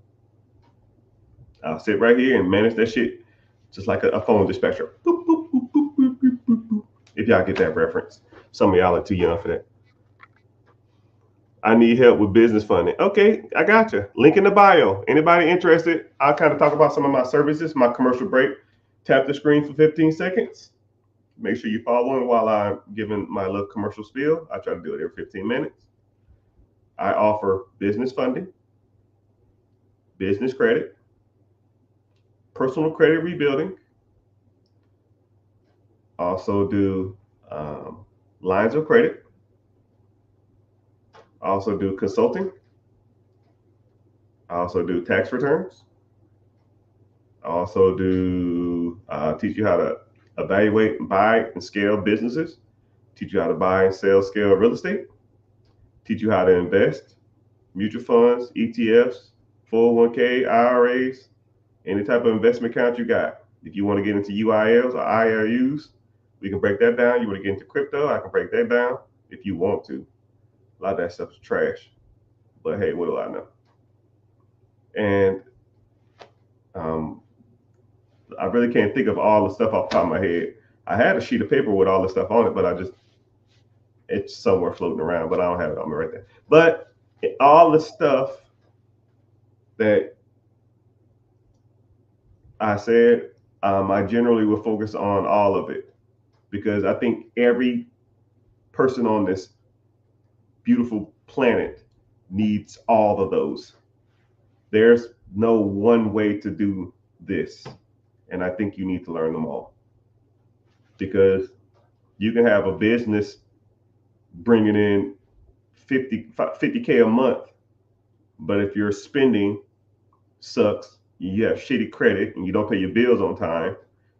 I'll sit right here and manage that shit just like a phone dispatcher. Boop, boop, boop, boop, boop, boop, boop, boop. If y'all get that reference. Some of y'all are too young for that. I need help with business funding. Okay, I got you. Link in the bio. Anybody interested? I'll kind of talk about some of my services, my commercial break. Tap the screen for 15 seconds. Make sure you follow while I'm giving my little commercial spiel. I try to do it every 15 minutes. I offer business funding, business credit, personal credit rebuilding. Also do lines of credit. I also do consulting. I also do tax returns. I also do teach you how to evaluate, buy, and scale businesses. Teach you how to buy and sell, scale real estate. Teach you how to invest, mutual funds, ETFs, 401k, IRAs, any type of investment account you got. If you want to get into UILs or IRUs, we can break that down. You want to get into crypto, I can break that down if you want to. A lot of that stuff is trash. But hey, what do I know? And I really can't think of all the stuff off the top of my head. I had a sheet of paper with all the stuff on it, but it's somewhere floating around, but I don't have it on me right there. But all the stuff that I said, I generally will focus on all of it because I think every person on this beautiful planet needs all of those. There's no one way to do this. And I think you need to learn them all because you can have a business bringing in 50K a month, but if your spending sucks, you have shitty credit and you don't pay your bills on time,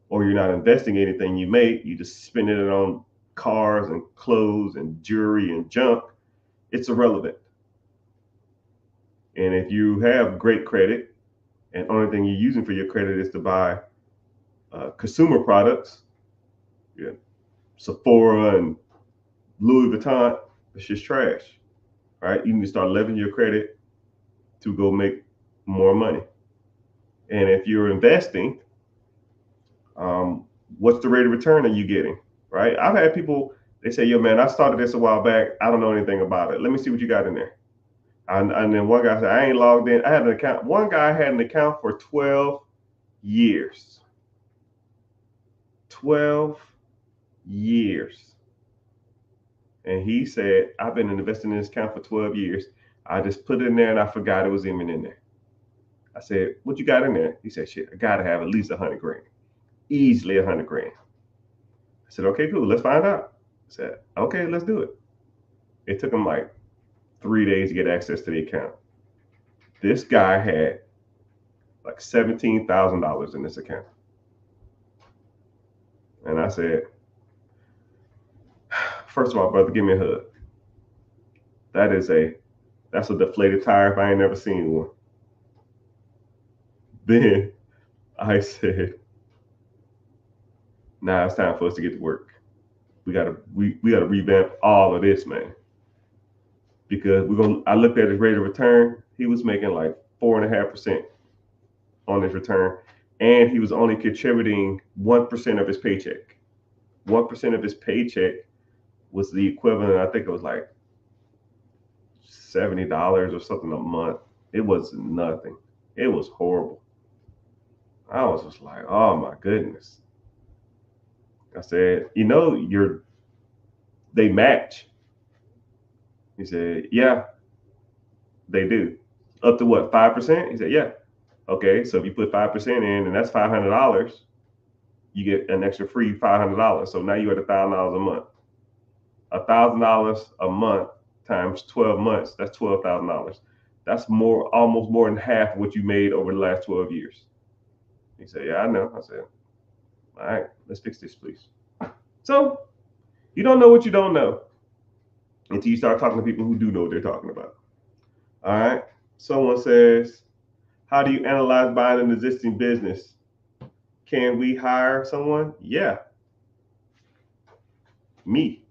or you're not investing anything you make, you just spending it on cars and clothes and jewelry and junk, it's irrelevant. And if you have great credit and only thing you're using for your credit is to buy consumer products, yeah, Sephora and Louis Vuitton, it's just trash, right? You need to start leveraging your credit to go make more money. And if you're investing, what's the rate of return are you getting, right? I've had people, they say, yo, man, I started this a while back. I don't know anything about it. Let me see what you got in there. And then one guy said, I ain't logged in. I had an account. One guy had an account for 12 years. 12 years. And he said, I've been investing in this account for 12 years. I just put it in there and I forgot it was even in there. I said, what you got in there? He said, shit, I got to have at least 100 grand. Easily 100 grand. I said, okay, cool. Let's find out. I said, okay, let's do it. It took him like 3 days to get access to the account. This guy had like $17,000 in this account. And I said, first of all, brother, give me a hug. That's a deflated tire if I ain't never seen one. Then I said, now it's time for us to get to work. We gotta revamp all of this, man. Because I looked at his rate of return. He was making like 4.5% on his return, and he was only contributing 1% of his paycheck. 1% of his paycheck was the equivalent, I think it was like $70 or something a month. It was nothing. It was horrible. I was just like, oh my goodness. I said, they match. He said, yeah, they do. Up to what, 5%? He said, yeah. Okay, so if you put 5% in, and that's $500, you get an extra free $500. So now you're at $1,000 a month. $1,000 a month times 12 months, that's $12,000. That's almost more than half of what you made over the last 12 years. He said, yeah, I know. I said, all right, let's fix this, please. So you don't know what you don't know until you start talking to people who do know what they're talking about. All right. Someone says, how do you analyze buying an existing business? Can we hire someone? Yeah. Me.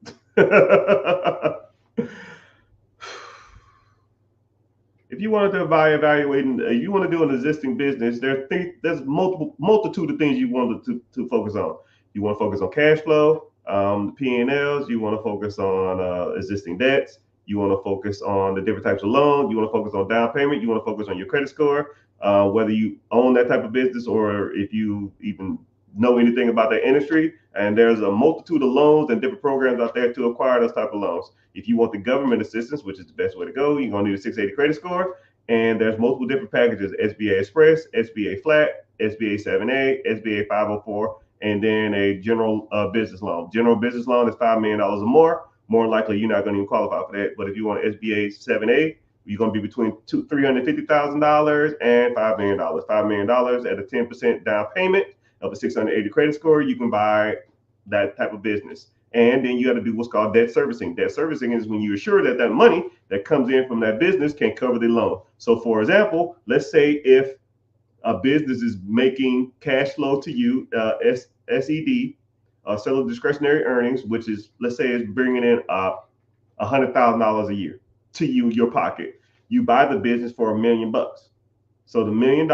If you wanted to evaluate, you want to do an existing business, there's multitude of things you want to focus on. You want to focus on cash flow, the P&Ls. You want to focus on existing debts. You want to focus on the different types of loans. You want to focus on down payment. You want to focus on your credit score, whether you own that type of business or if you even know anything about that industry. And there's a multitude of loans and different programs out there to acquire those type of loans. If you want the government assistance, which is the best way to go, you're going to need a 680 credit score. And there's multiple different packages: SBA Express, SBA Flat, SBA 7A, SBA 504, and then a general business loan. General business loan is $5 million or more. More likely, you're not going to even qualify for that. But if you want SBA 7A, you're going to be between $350,000 and $5 million. $5 million at a 10% down payment of a 680 credit score, you can buy that type of business. And then you got to do what's called debt servicing. Debt servicing is when you assure that that money that comes in from that business can cover the loan. So for example, let's say if a business is making cash flow to you, SED, seller discretionary earnings, which is, let's say, is bringing in $100,000 a year to you, your pocket. You buy the business for $1 million. So the $1 million,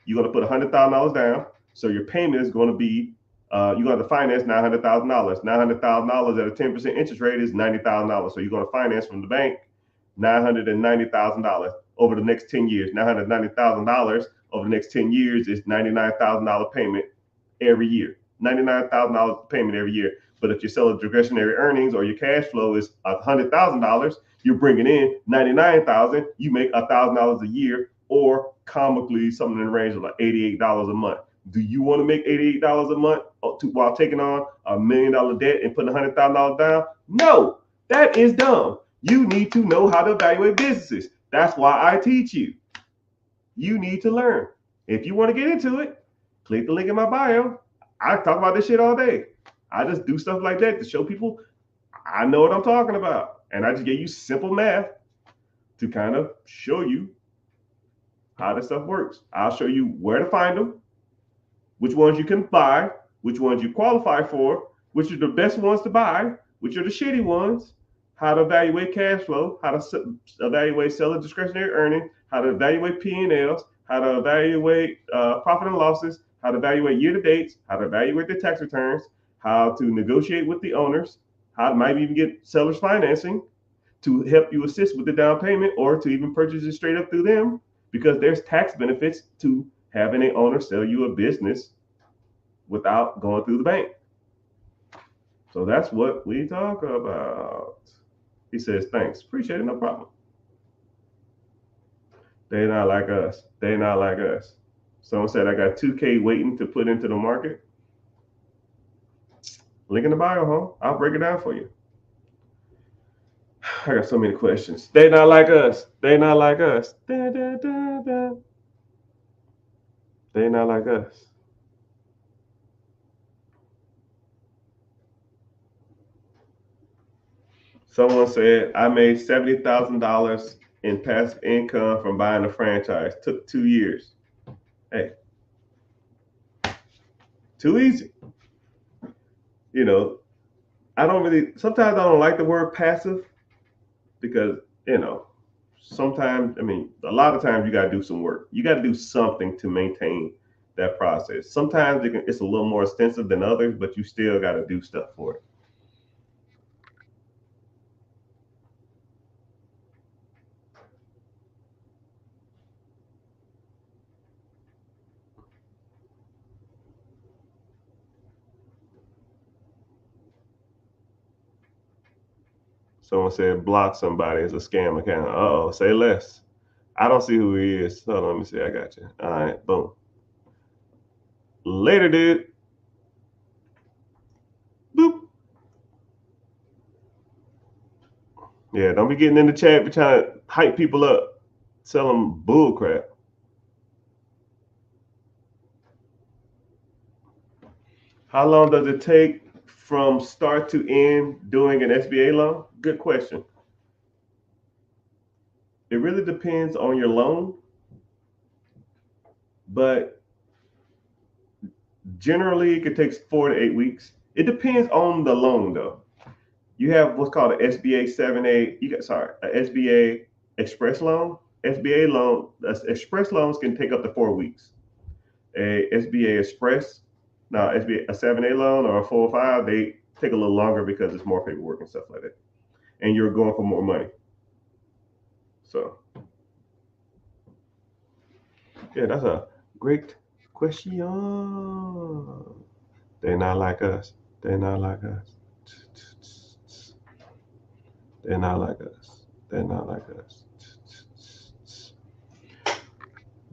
you're going to put $100,000 down. So your payment is going to be, you're going to have to finance $900,000. $900,000 at a 10% interest rate is $90,000. So you're going to finance from the bank $990,000 over the next 10 years. $990,000 over the next 10 years is $99,000 payment every year. $99,000 payment every year. But if you sell discretionary earnings or your cash flow is $100,000, you're bringing in $99,000. You make $1,000 a year, or comically something in the range of like $88 a month. Do you want to make $88 a month while taking on $1 million debt and putting $100,000 down? No, that is dumb. You need to know how to evaluate businesses. That's why I teach you. You need to learn. If you want to get into it, click the link in my bio. I talk about this shit all day. I just do stuff like that to show people I know what I'm talking about. And I just gave you simple math to kind of show you how this stuff works. I'll show you where to find them, which ones you can buy, which ones you qualify for, which are the best ones to buy, which are the shitty ones, how to evaluate cash flow, how to evaluate seller discretionary earnings, how to evaluate P&Ls, how to evaluate profit and losses, how to evaluate year-to-dates, how to evaluate the tax returns, how to negotiate with the owners, how to might even get sellers financing to help you assist with the down payment or to even purchase it straight up through them, because there's tax benefits to having an owner sell you a business without going through the bank. So that's what we talk about. He says, thanks. Appreciate it. No problem. They're not like us. They're not like us. Someone said, I got 2K waiting to put into the market. Link in the bio, huh? I'll break it down for you. I got so many questions. They're not like us. They're not like us. Da, da, da, da. They not like us. Someone said I made $70,000 in passive income from buying a franchise. Took 2 years. Hey, too easy. You know, I don't really. Sometimes I don't like the word passive because sometimes, I mean, a lot of times you got to do some work. You got to do something to maintain that process. Sometimes it's a little more extensive than others, but you still got to do stuff for it. Someone said block somebody as a scam account. Uh-oh, say less. I don't see who he is. Hold on, let me see. I got you. All right, boom. Later, dude. Boop. Yeah, don't be getting in the chat. Be trying to hype people up, sell them bull crap. How long does it take from start to end doing an SBA loan? Good question. It really depends on your loan, but generally it could take 4 to 8 weeks. It depends on the loan, though. You have what's called an SBA 7A. An SBA Express loan. SBA loan. Express loans can take up to 4 weeks. A SBA Express, now SBA a 7A loan or a 405, they take a little longer because it's more paperwork and stuff like that, and you're going for more money. So yeah, that's a great question. They're not like us. They're not like us. They're not like us. They're not like us.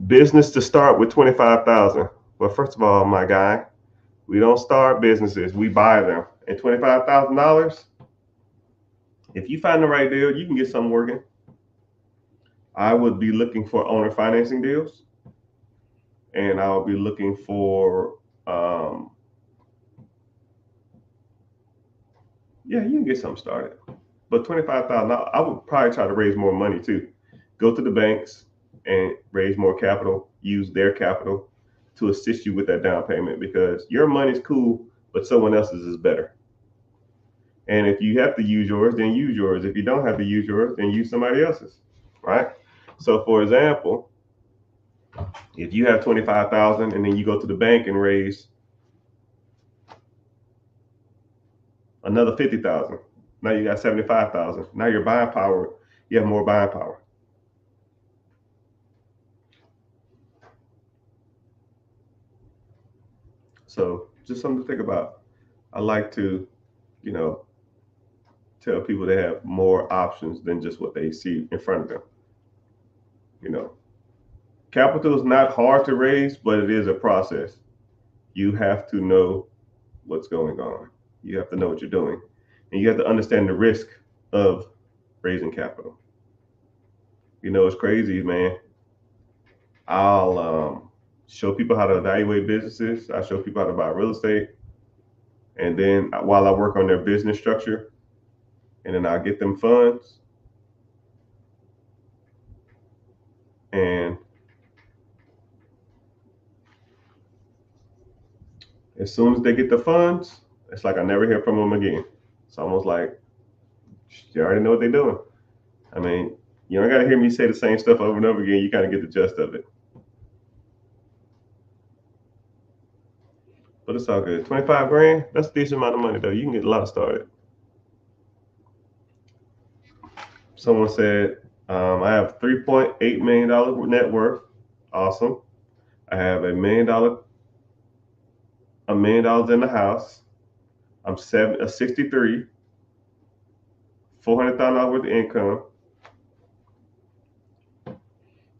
Business to start with 25,000. Well, first of all, my guy, we don't start businesses. We buy them. And $25,000, if you find the right deal, you can get something working. I would be looking for owner financing deals, and I'll be looking for yeah, you can get something started. But 25,000, I would probably try to raise more money too. Go to the banks and raise more capital. Use their capital to assist you with that down payment because your money's cool, but someone else's is better. And if you have to use yours, then use yours. If you don't have to use yours, then use somebody else's. Right? So, for example, if you have 25,000 and then you go to the bank and raise another 50,000, now you got 75,000. Now your buying power, you have more buying power. So just something to think about. I like to, you know, tell people they have more options than just what they see in front of them. You know, capital is not hard to raise, but it is a process. You have to know what's going on. You have to know what you're doing, and you have to understand the risk of raising capital. It's crazy, man. I'll show people how to evaluate businesses. I show people how to buy real estate, and then while I work on their business structure, and then I'll get them funds, and as soon as they get the funds, it's like I never hear from them again. It's almost like you already know what they're doing. I mean, you don't got to hear me say the same stuff over and over again. You kind of get the gist of it. But it's all good. 25 grand, that's a decent amount of money, though. You can get a lot started. Someone said, I have $3.8 million net worth. Awesome. I have $1 million in the house. I'm 63, $400,000 worth of income.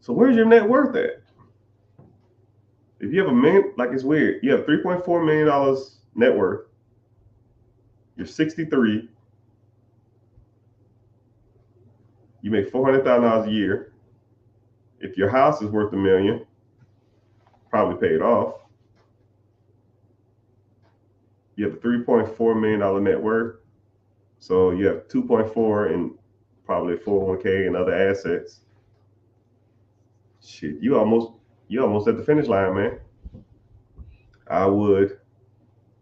So where's your net worth at? If you have a million, like it's weird. You have $3.4 million net worth. You're 63. You make $400,000 a year. If your house is worth $1 million, probably paid off. You have a $3.4 million net worth. So you have 2.4 in probably 401k and other assets. Shit, you almost at the finish line, man. I would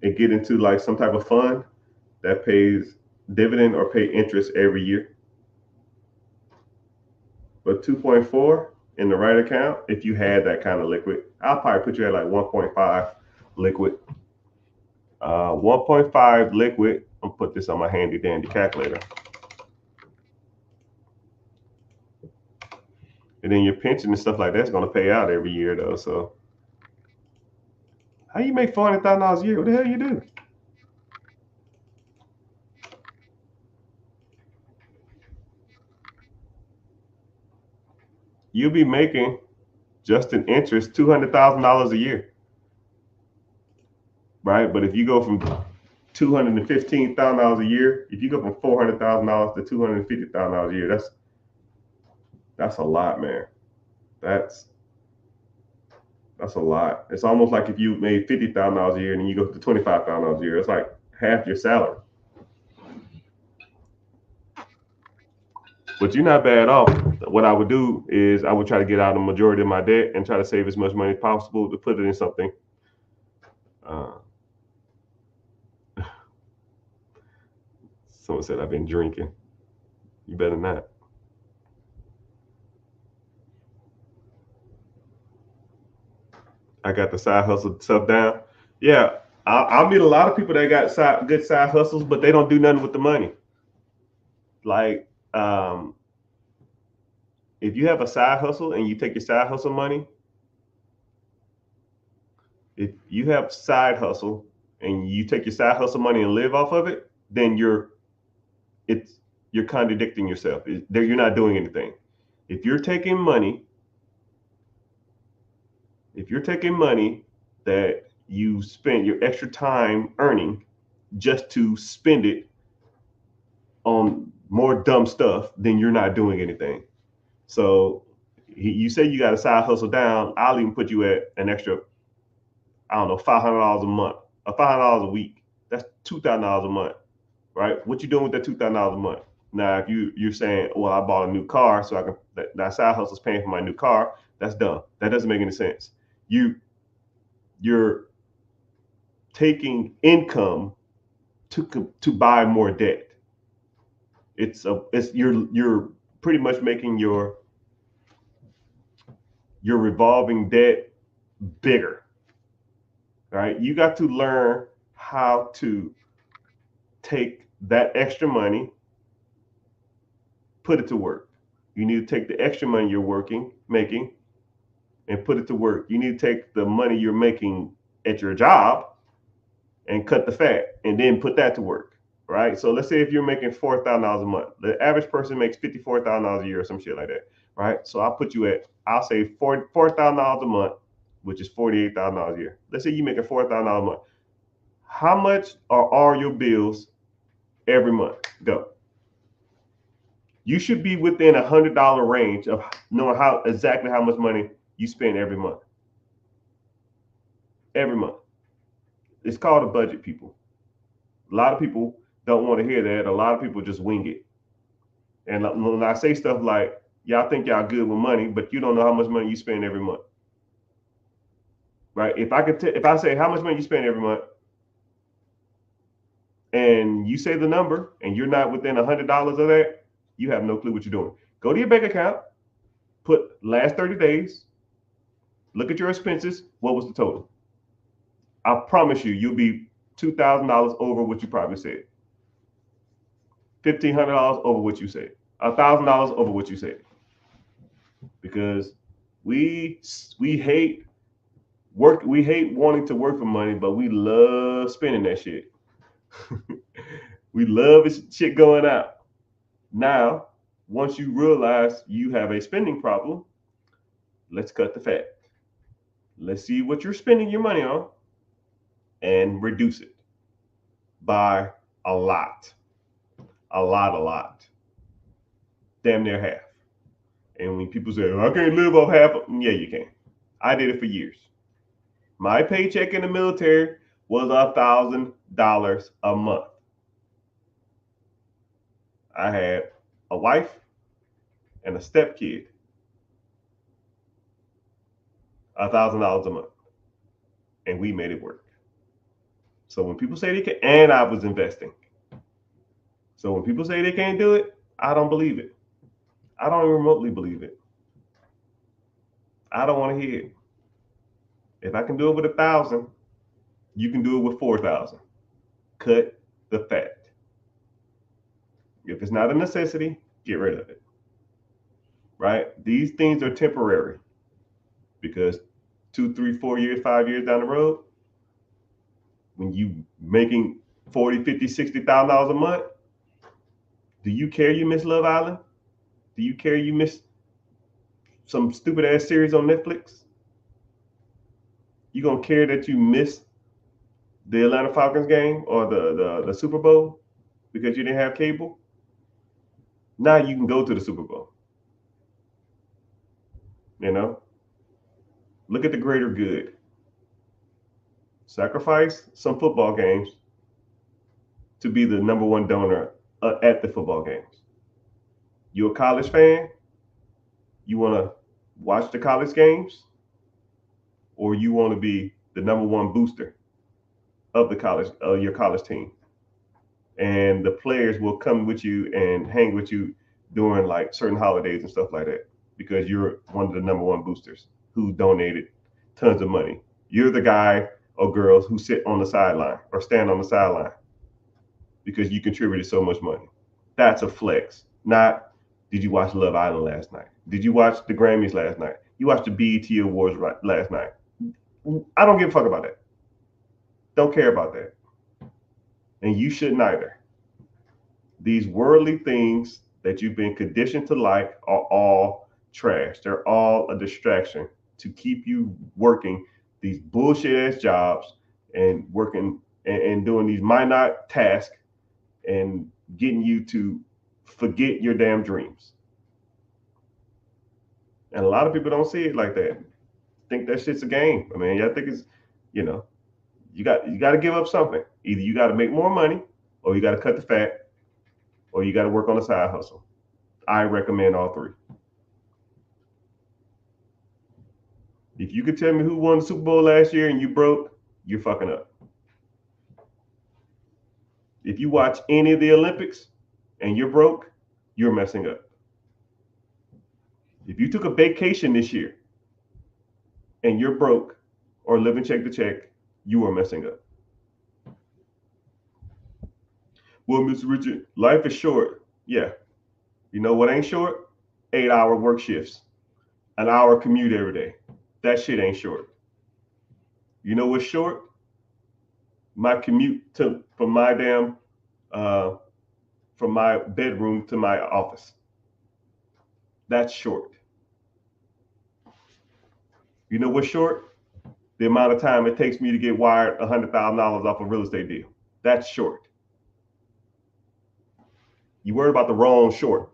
get into like some type of fund that pays dividend or pay interest every year. But 2.4 in the right account, if you had that kind of liquid, I'll probably put you at like 1.5 liquid. 1.5 liquid. I'm gonna put this on my handy dandy calculator. And then your pension and stuff like that's gonna pay out every year though. So how you make $400,000 a year? What the hell you do? You'll be making just in interest $200,000 a year, right? But if you go from $215,000 a year, if you go from $400,000 to $250,000 a year, that's a lot, man. That's a lot. It's almost like if you made $50,000 a year and then you go to $25,000 a year. It's like half your salary. But you're not bad off. What I would do is I would try to get out the majority of my debt and try to save as much money as possible to put it in something. Someone said I've been drinking. You better not. I got the side hustle stuff down. Yeah, I meet a lot of people that got good side hustles, but they don't do nothing with the money. Like, if you have a side hustle and you take your side hustle money, if you have side hustle and you take your side hustle money and live off of it, then you're contradicting yourself. You're not doing anything. If you're taking money that you spend your extra time earning just to spend it on more dumb stuff, then you're not doing anything. So you say you got a side hustle down, I'll even put you at an extra, I don't know, $500 a month, or $500 a week. That's $2,000 a month, right? What you doing with that $2,000 a month? Now, if you're saying, well, I bought a new car, so I can that side hustle is paying for my new car, that's dumb. That doesn't make any sense. You're taking income to buy more debt. You're pretty much making your revolving debt bigger, right? You got to learn how to take that extra money, put it to work. You need to take the extra money you're making, and put it to work. You need to take the money you're making at your job and cut the fat, and then put that to work, right? So let's say if you're making $4,000 a month, the average person makes $54,000 a year or some shit like that, right? So I'll say $4,000 a month, which is $48,000 a year. Let's say you're making $4,000 a month. How much are all your bills every month? Go. You should be within $100 range of knowing exactly how much money you spend every month. Every month. It's called a budget, people. A lot of people don't want to hear that. A lot of people just wing it. And when I say stuff like, y'all think y'all good with money, but you don't know how much money you spend every month. Right? If I say how much money you spend every month, and you say the number, and you're not within $100 of that, you have no clue what you're doing. Go to your bank account, put last 30 days, look at your expenses. What was the total? I promise you'll be $2,000 over what you probably said. $1,500 over what you said. $1,000 over what you said. Because we hate work. We hate wanting to work for money, but we love spending that shit. We love shit going out. Now, once you realize you have a spending problem, let's cut the fat. Let's see what you're spending your money on and reduce it by a lot. Damn near half. And when people say, I can't live off half, yeah, you can. I did it for years. My paycheck in the military was $1,000 a month. I had a wife and a stepkid. $1,000 a month. And we made it work. So when people say they can, and I was investing. So when people say they can't do it, I don't believe it. I don't even remotely believe it. I don't want to hear it. If I can do it with 1,000, you can do it with 4,000. Cut the fat. If it's not a necessity, get rid of it. Right? These things are temporary because 2, 3, 4 years, 5 years down the road, when you making $40,000, $50,000, $60,000 a month, do you care you miss Love Island? Do you care you miss some stupid ass series on Netflix? You gonna care that you missed the Atlanta Falcons game or the Super Bowl because you didn't have cable? Now you can go to the Super Bowl. You know? Look at the greater good. Sacrifice some football games to be the number one donor at the football games. You a college fan? You want to watch the college games? Or you want to be the number one booster of the college, your college team? And the players will come with you and hang with you during like certain holidays and stuff like that because you're one of the number one boosters who donated tons of money. You're the guy or girls who sit on the sideline or stand on the sideline because you contributed so much money. That's a flex. Not, did you watch Love Island last night? Did you watch the Grammys last night? You watched the BET Awards last night? I don't give a fuck about that. Don't care about that. And you shouldn't either. These worldly things that you've been conditioned to like are all trash. They're all a distraction to keep you working these bullshit ass jobs and working and doing these minor tasks and getting you to forget your damn dreams. And a lot of people don't see it like that. Think that shit's a game. I mean, I think it's, you know, you got to give up something. Either you got to make more money, or you got to cut the fat, or you got to work on a side hustle. I recommend all three. If you could tell me who won the Super Bowl last year and you broke, you're fucking up. If you watch any of the Olympics and you're broke, you're messing up. If you took a vacation this year and you're broke or living check to check, you are messing up. Well, Mr. Richard, life is short. Yeah. You know what ain't short? 8-hour work shifts, an hour commute every day. That shit ain't short. You know what's short? My commute from my bedroom to my office. That's short. You know what's short? The amount of time it takes me to get wired $100,000 off a real estate deal. That's short. You worry about the wrong short.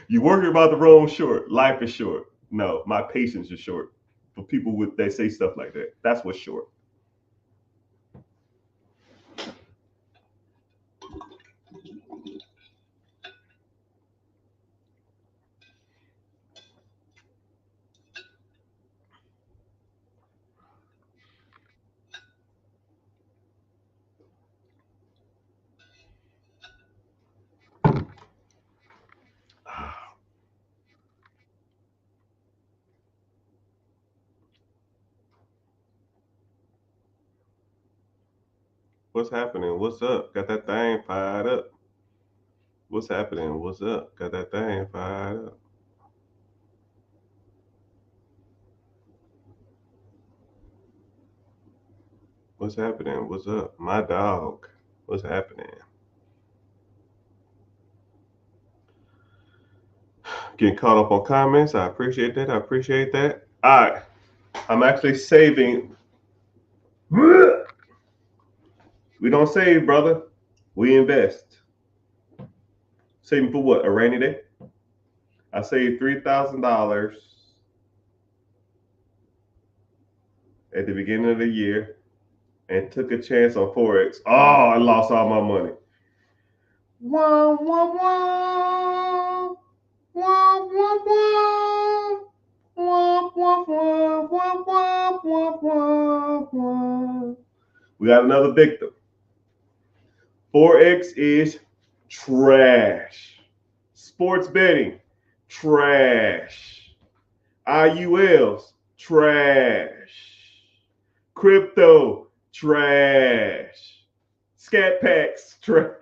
You worry about the wrong short. Life is short. No, my patience is short. For people they say stuff like that. That's what's short. What's happening? What's up? Got that thing fired up. What's happening? What's up? Got that thing fired up. What's happening? What's up? My dog. What's happening? Getting caught up on comments. I appreciate that. I appreciate that. All right. I'm actually saving. We don't save, brother. We invest. Saving for what? A rainy day? I saved $3,000 at the beginning of the year and took a chance on Forex. Oh, I lost all my money. Wah, wah, wah. Wah, wah, wah. Wah, wah, wah, wah, wah, wah, wah, wah. We got another victim. Forex is trash. Sports betting, trash. IULs, trash. Crypto, trash. Scat packs, trash.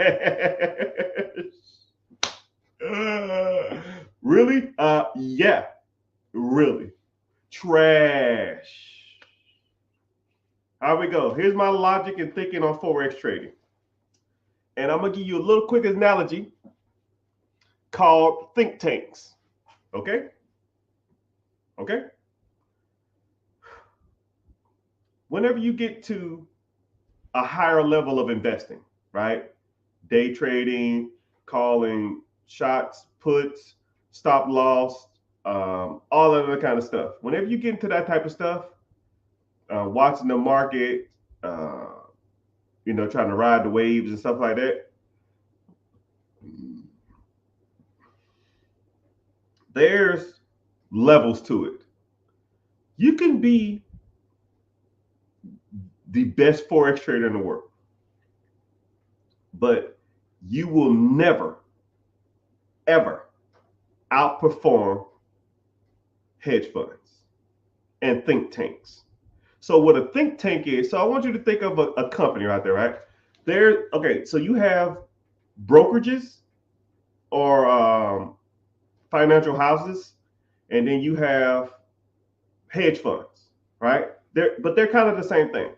Really? Yeah, really. Trash. How we go? Here's my logic and thinking on Forex trading. And I'm going to give you a little quick analogy called think tanks. Okay? Okay? Whenever you get to a higher level of investing, right? Day trading, calling shots, puts, stop loss, all of that kind of stuff. Whenever you get into that type of stuff, watching the market, trying to ride the waves and stuff like that, there's levels to it. You can be the best Forex trader in the world, but you will never, ever outperform hedge funds and think tanks. So what a think tank is, so I want you to think of a company right there, right? Okay, so you have brokerages or financial houses, and then you have hedge funds, right? But they're kind of the same thing.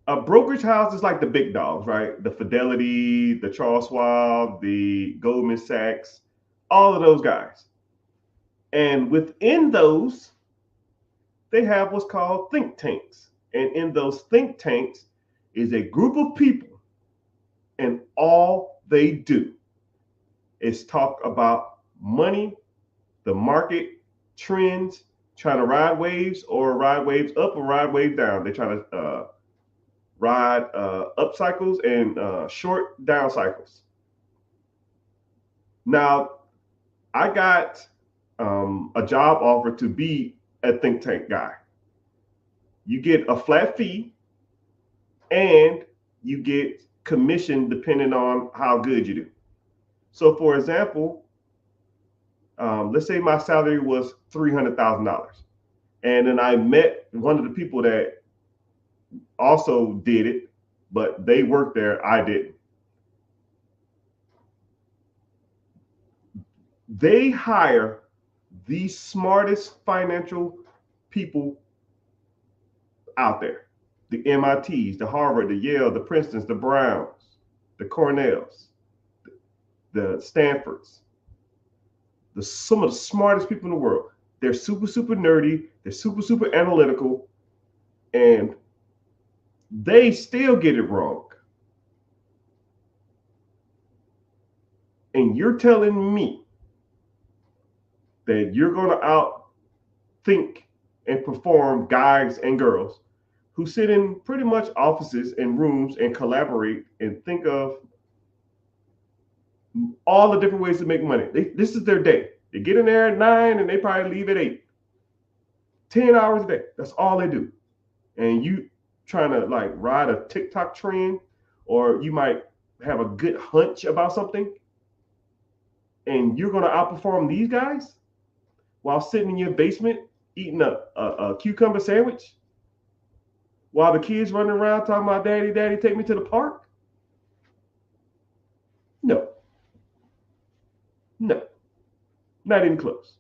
A brokerage house is like the big dogs, right? The Fidelity, the Charles Schwab, the Goldman Sachs, all of those guys. And within those, they have what's called think tanks. And in those think tanks is a group of people, and all they do is talk about money, the market, trends, trying to ride waves or ride waves up or ride waves down. They're trying to ride up cycles and short down cycles. Now, I got a job offer to be a think tank guy. You get a flat fee and you get commission depending on how good you do. So, for example, let's say my salary was $300,000, and then I met one of the people that also did it, but they worked there, I didn't. They hire the smartest financial people out there. The MITs, the Harvard, the Yale, the Princetons, the Browns, the Cornells, the Stanfords, some of the smartest people in the world. They're super, super nerdy. They're super, super analytical. And they still get it wrong. And you're telling me that you're going to outthink and perform guys and girls who sit in pretty much offices and rooms and collaborate and think of all the different ways to make money. This is their day. They get in there at 9 and they probably leave at 8. 10 hours a day. That's all they do. And you trying to like ride a TikTok trend, or you might have a good hunch about something, and you're going to outperform these guys while sitting in your basement eating a cucumber sandwich while the kids running around talking about daddy, daddy, take me to the park? No, not even close.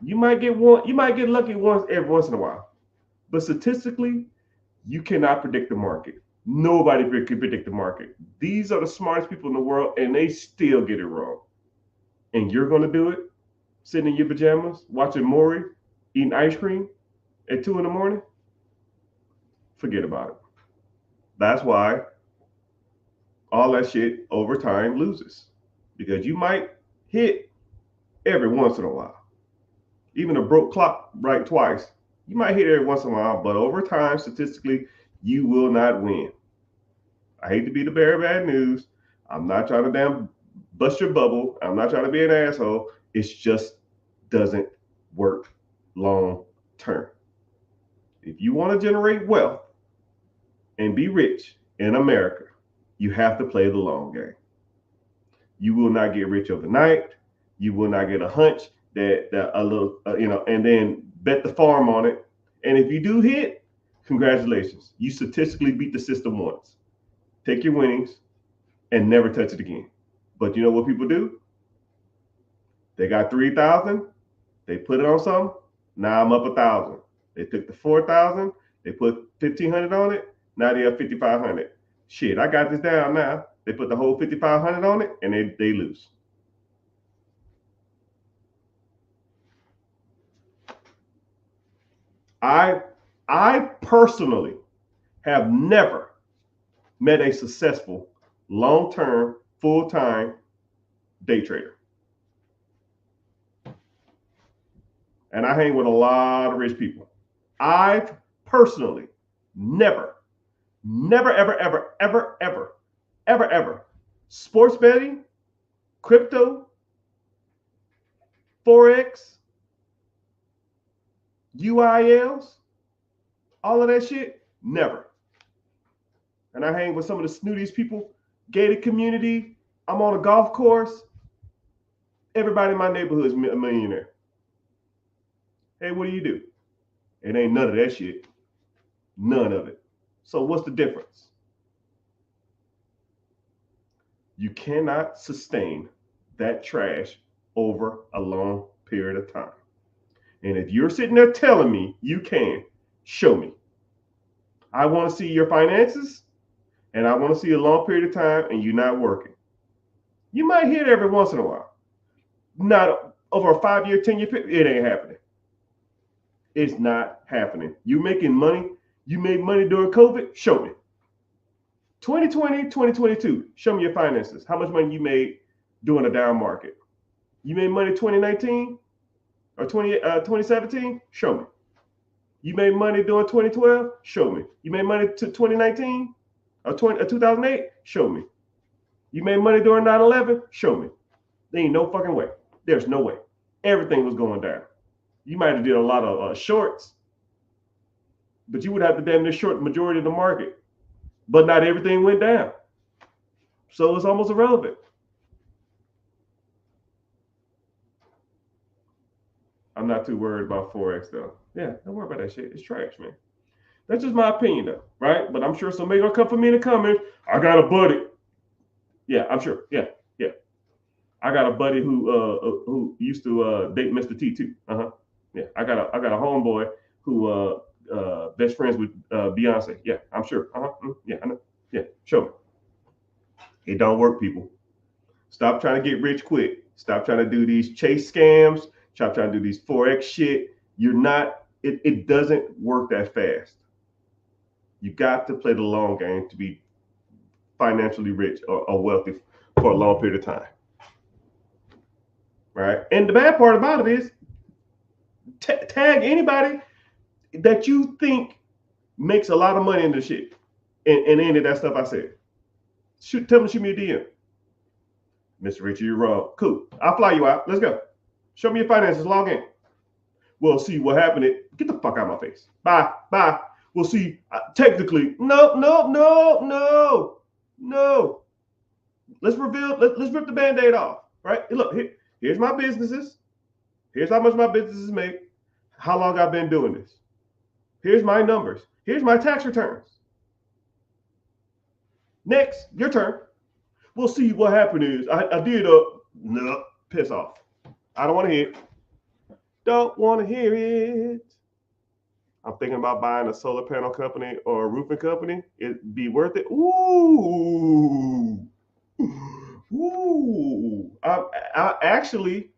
You might get lucky every once in a while, but statistically, you cannot predict the market. Nobody can predict the market. These are the smartest people in the world, and they still get it wrong. And you're going to do it sitting in your pajamas, watching Maury, eating ice cream at 2 a.m? Forget about it. That's why all that shit over time loses. Because you might hit every once in a while. Even a broke clock right twice. You might hit every once in a while, but over time, statistically, you will not win. I hate to be the bearer of bad news. I'm not trying to damn bust your bubble. I'm not trying to be an asshole. It just doesn't work long term. If you want to generate wealth and be rich in America, you have to play the long game. You will not get rich overnight. You will not get a hunch that a little, and then bet the farm on it. And if you do hit, congratulations. You statistically beat the system once. Take your winnings and never touch it again. But you know what people do? They got 3,000. They put it on something. Now I'm up 1,000. They took the 4,000. They put 1,500 on it. Now they have 5,500. Shit, I got this down now. They put the whole 5,500 on it and they lose. I personally have never met a successful long-term full-time day trader. And I hang with a lot of rich people. I've personally never, ever, sports betting, crypto, Forex, UILs, all of that shit, never. And I hang with some of the snootiest people, gated community. I'm on a golf course. Everybody in my neighborhood is a millionaire. Hey, what do you do? It ain't none of that shit. None of it. So what's the difference? You cannot sustain that trash over a long period of time. And if you're sitting there telling me you can, show me. I want to see your finances, and I want to see a long period of time, and you're not working. You might hit every once in a while. Not over a 5-year, 10-year period. It ain't happening. It's not happening. You making money. You made money during COVID. Show me. 2020, 2022. Show me your finances. How much money you made during a down market? You made money 2019 or 2017? Show me. You made money during 2012? Show me. You made money to 2019 or 2008? Show me. You made money during 9/11? Show me. There ain't no fucking way. There's no way. Everything was going down. You might have did a lot of shorts, but you would have to damn near short the majority of the market. But not everything went down. So it's almost irrelevant. I'm not too worried about Forex though. Yeah, don't worry about that shit. It's trash, man. That's just my opinion though, right? But I'm sure somebody gonna come for me in the comments. I got a buddy. Yeah, I'm sure. Yeah. I got a buddy who used to date Mr. T too. Yeah, I got a homeboy who best friends with Beyonce. Yeah, I'm sure. Yeah, I know. Yeah, show me. It don't work, people. Stop trying to get rich quick. Stop trying to do these chase scams. Stop trying to do these Forex shit. You're not. It doesn't work that fast. You got to play the long game to be financially rich or wealthy for a long period of time. Right? And the bad part about it is tag anybody that you think makes a lot of money in the shit and any of that stuff I said. Tell me, shoot me a DM. Mr. Richie, you're wrong. Cool. I'll fly you out. Let's go. Show me your finances. Log in. We'll see what happened. Get the fuck out of my face. Bye. We'll see. Technically, no. Let's reveal. Let's rip the Band-Aid off. Right? Look, here's my businesses. Here's how much my businesses make. How long I've been doing this. Here's my numbers. Here's my tax returns. Next, your turn. We'll see what happened is I did no, piss off. I don't want to hear it. Don't want to hear it. I'm thinking about buying a solar panel company or a roofing company. It'd be worth it. Ooh. I actually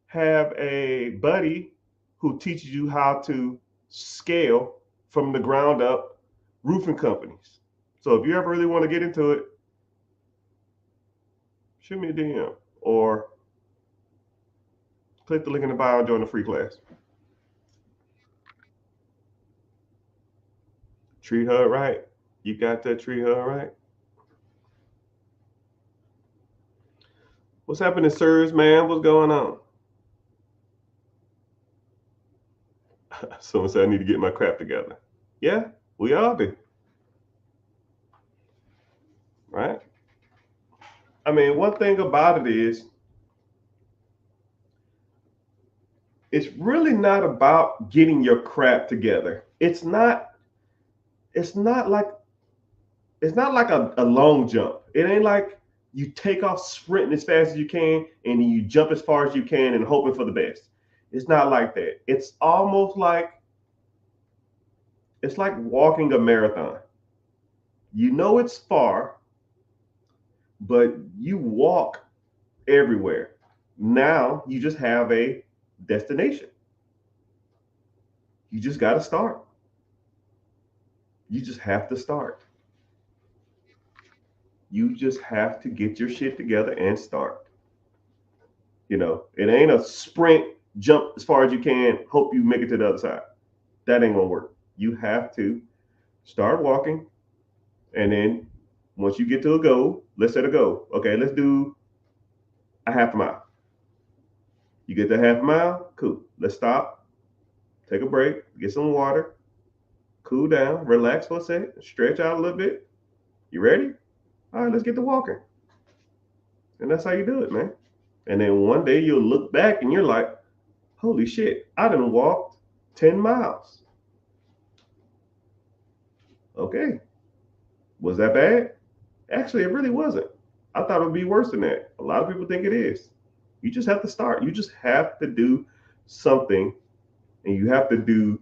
have a buddy who teaches you how to scale from the ground up roofing companies. So if you ever really want to get into it, shoot me a DM. or click the link in the bio and join the free class. Treat her right. You got to treat her right. What's happening, sirs, man? What's going on? Someone said I need to get my crap together. Yeah, we all do. Right? I mean, one thing about it is, it's really not about getting your crap together. It's not like a long jump. It ain't like you take off sprinting as fast as you can and then you jump as far as you can and hoping for the best. It's not like that. It's almost like walking a marathon. You know it's far, but you walk everywhere. Now you just have a destination. You just got to start. You just have to start. You just have to get your shit together and start. You know, it ain't a sprint, jump as far as you can, hope you make it to the other side. That ain't gonna work. You have to start walking, and then once you get to a goal, let's set a goal. Okay, let's do a half a mile. You get that half a mile, cool. Let's stop, take a break, get some water, cool down, relax for a second, stretch out a little bit. You ready? All right, let's get to walking. And that's how you do it, man. And then one day you'll look back and you're like, holy shit, I done walked 10 miles. Okay. Was that bad? Actually, it really wasn't. I thought it would be worse than that. A lot of people think it is. You just have to start. You just have to do something, and you have to do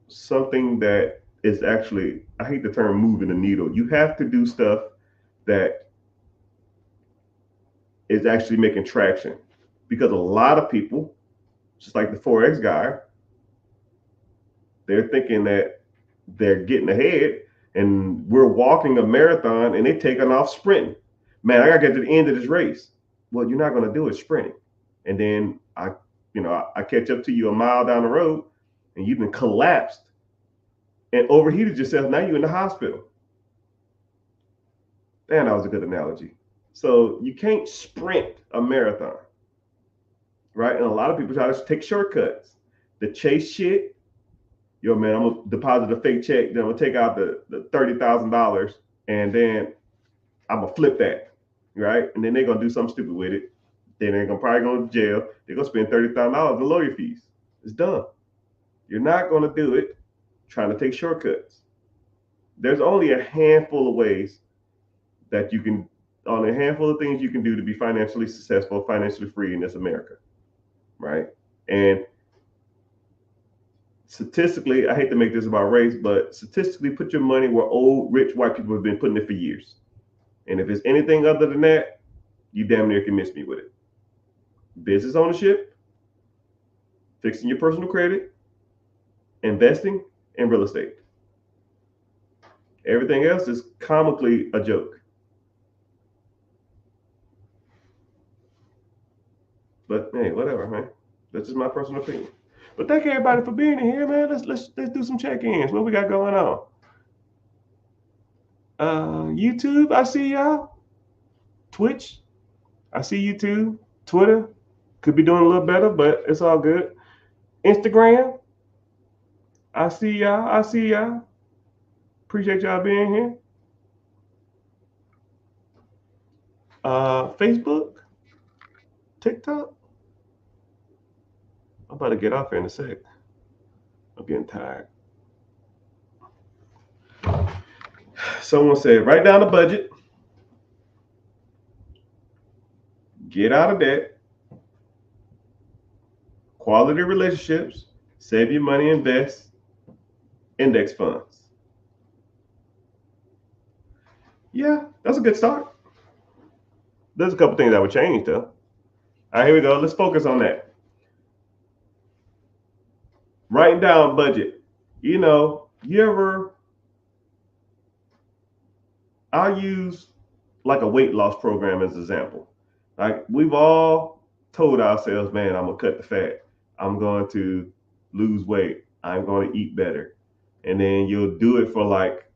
something that is actually, I hate the term moving the needle. You have to do stuff that is actually making traction, because a lot of people, just like the Forex guy, they're thinking that they're getting ahead, and we're walking a marathon and they taking off sprinting. Man, I gotta get to the end of this race. Well, you're not gonna do it sprinting. And then I catch up to you a mile down the road and you've been collapsed and overheated yourself. Now you're in the hospital. Man, that was a good analogy. So you can't sprint a marathon, right? And a lot of people try to take shortcuts. The chase shit. Yo, man, I'm gonna deposit a fake check, then I'm gonna take out the $30,000, and then I'm gonna flip that, right? And then they're gonna do something stupid with it. Then they're gonna probably go to jail. They're gonna spend $30,000 in lawyer fees. It's done. You're not gonna do it trying to take shortcuts. There's only a handful of ways that you can, on a handful of things you can do to be financially successful, financially free in this America, right? And statistically, I hate to make this about race, but statistically, put your money where old, rich white people have been putting it for years. And if it's anything other than that, you damn near can miss me with it. Business ownership, fixing your personal credit, investing, and real estate. Everything else is comically a joke. But hey, whatever, man. That's just my personal opinion. But thank everybody for being here, man. Let's do some check-ins. What we got going on? YouTube, I see y'all. Twitch, I see you too. Twitter, could be doing a little better, but it's all good. Instagram, I see y'all. I see y'all. Appreciate y'all being here. Facebook, TikTok. I'm about to get off here in a sec. I'm getting tired. Someone said, write down the budget, get out of debt, quality relationships, save your money, invest, index funds. Yeah, that's a good start. There's a couple things that would change though. All right, here we go. Let's focus on that. Writing down budget. You know, I'll use like a weight loss program as an example. Like we've all told ourselves, man, I'm gonna cut the fat. I'm going to lose weight. I'm going to eat better. And then you'll do it for like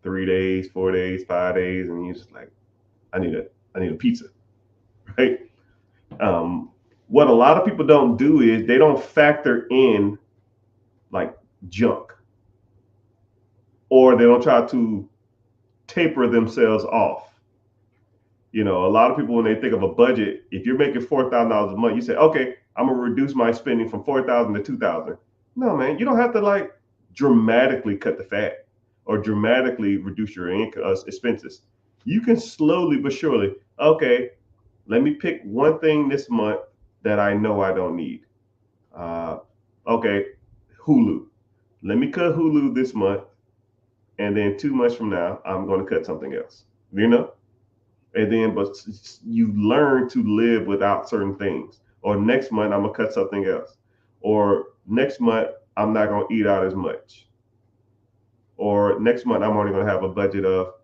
3 days, 4 days, 5 days, and you're just like, I need a pizza, right? Um, what a lot of people don't do is they don't factor in like junk, or they don't try to taper themselves off. You know, a lot of people when they think of a budget, if you're making $4,000 a month, you say, okay, I'm gonna reduce my spending from 4,000 to 2,000. No, man, you don't have to like dramatically cut the fat or dramatically reduce your expenses. You can slowly but surely, okay, let me pick one thing this month that I know I don't need. Uh, okay, Hulu. Let me cut Hulu this month, and then 2 months from now, I'm going to cut something else. You know, and then but you learn to live without certain things. Or next month, I'm gonna cut something else. Or next month, I'm not gonna eat out as much. Or next month, I'm only gonna have a budget of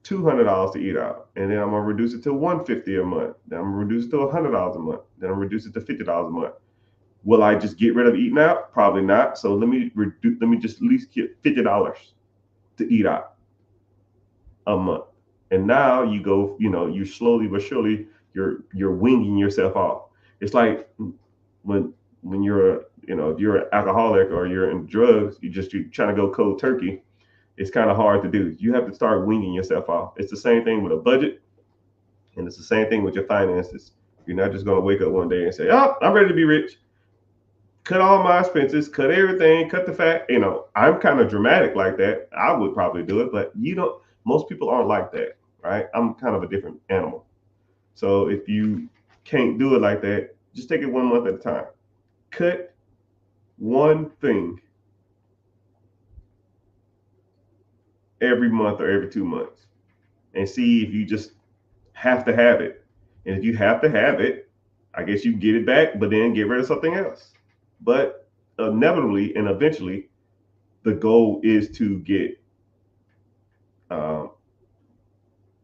$200 to eat out, and then I'm gonna reduce it to $150 a month. Then I'm gonna reduce it to $100 a month. Then I'm gonna reduce it to $50 a month. Will I just get rid of eating out? Probably not. So let me reduce. Let me just at least get $50 to eat out a month. And now you go, you know, you slowly but surely you're winging yourself off. It's like when you're, you know, if you're an alcoholic or you're in drugs, you're trying to go cold turkey. It's kind of hard to do. You have to start winging yourself off. It's the same thing with a budget, and it's the same thing with your finances. You're not just going to wake up one day and say, "Oh, I'm ready to be rich." Cut all my expenses, cut everything, cut the fat. You know, I'm kind of dramatic like that. I would probably do it, but you don't. Most people aren't like that, right? I'm kind of a different animal. So if you can't do it like that, just take it 1 month at a time. Cut one thing every month or every 2 months and see if you just have to have it. And if you have to have it, I guess you get it back, but then get rid of something else. But inevitably and eventually, the goal is to get um,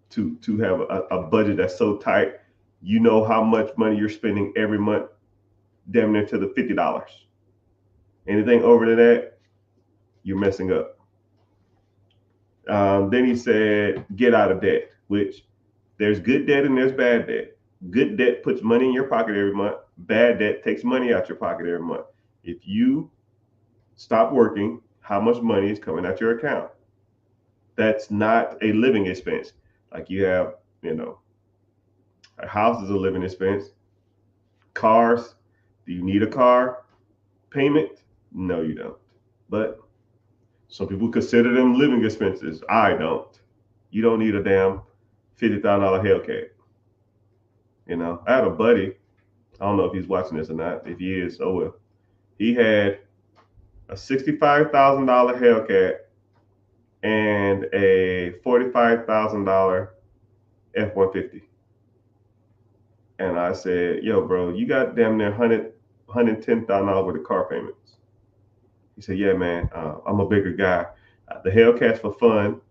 to have a budget that's so tight, you know how much money you're spending every month, damn near to the $50. Anything over to that, you're messing up. Then he said, get out of debt, which there's good debt and there's bad debt. Good debt puts money in your pocket every month. Bad debt takes money out your pocket every month. If you stop working, how much money is coming out your account? That's not a living expense. Like you have, you know, a house is a living expense. Cars, do you need a car payment? No, you don't. But some people consider them living expenses. I don't. You don't need a damn $50,000 Hellcat. You know, I had a buddy. I don't know if he's watching this or not. If he is, oh well. He had a $65,000 Hellcat and a $45,000 F-150. And I said, yo, bro, you got damn near $110,000 worth of car payments. He said, yeah, man, I'm a bigger guy. The Hellcat's for fun.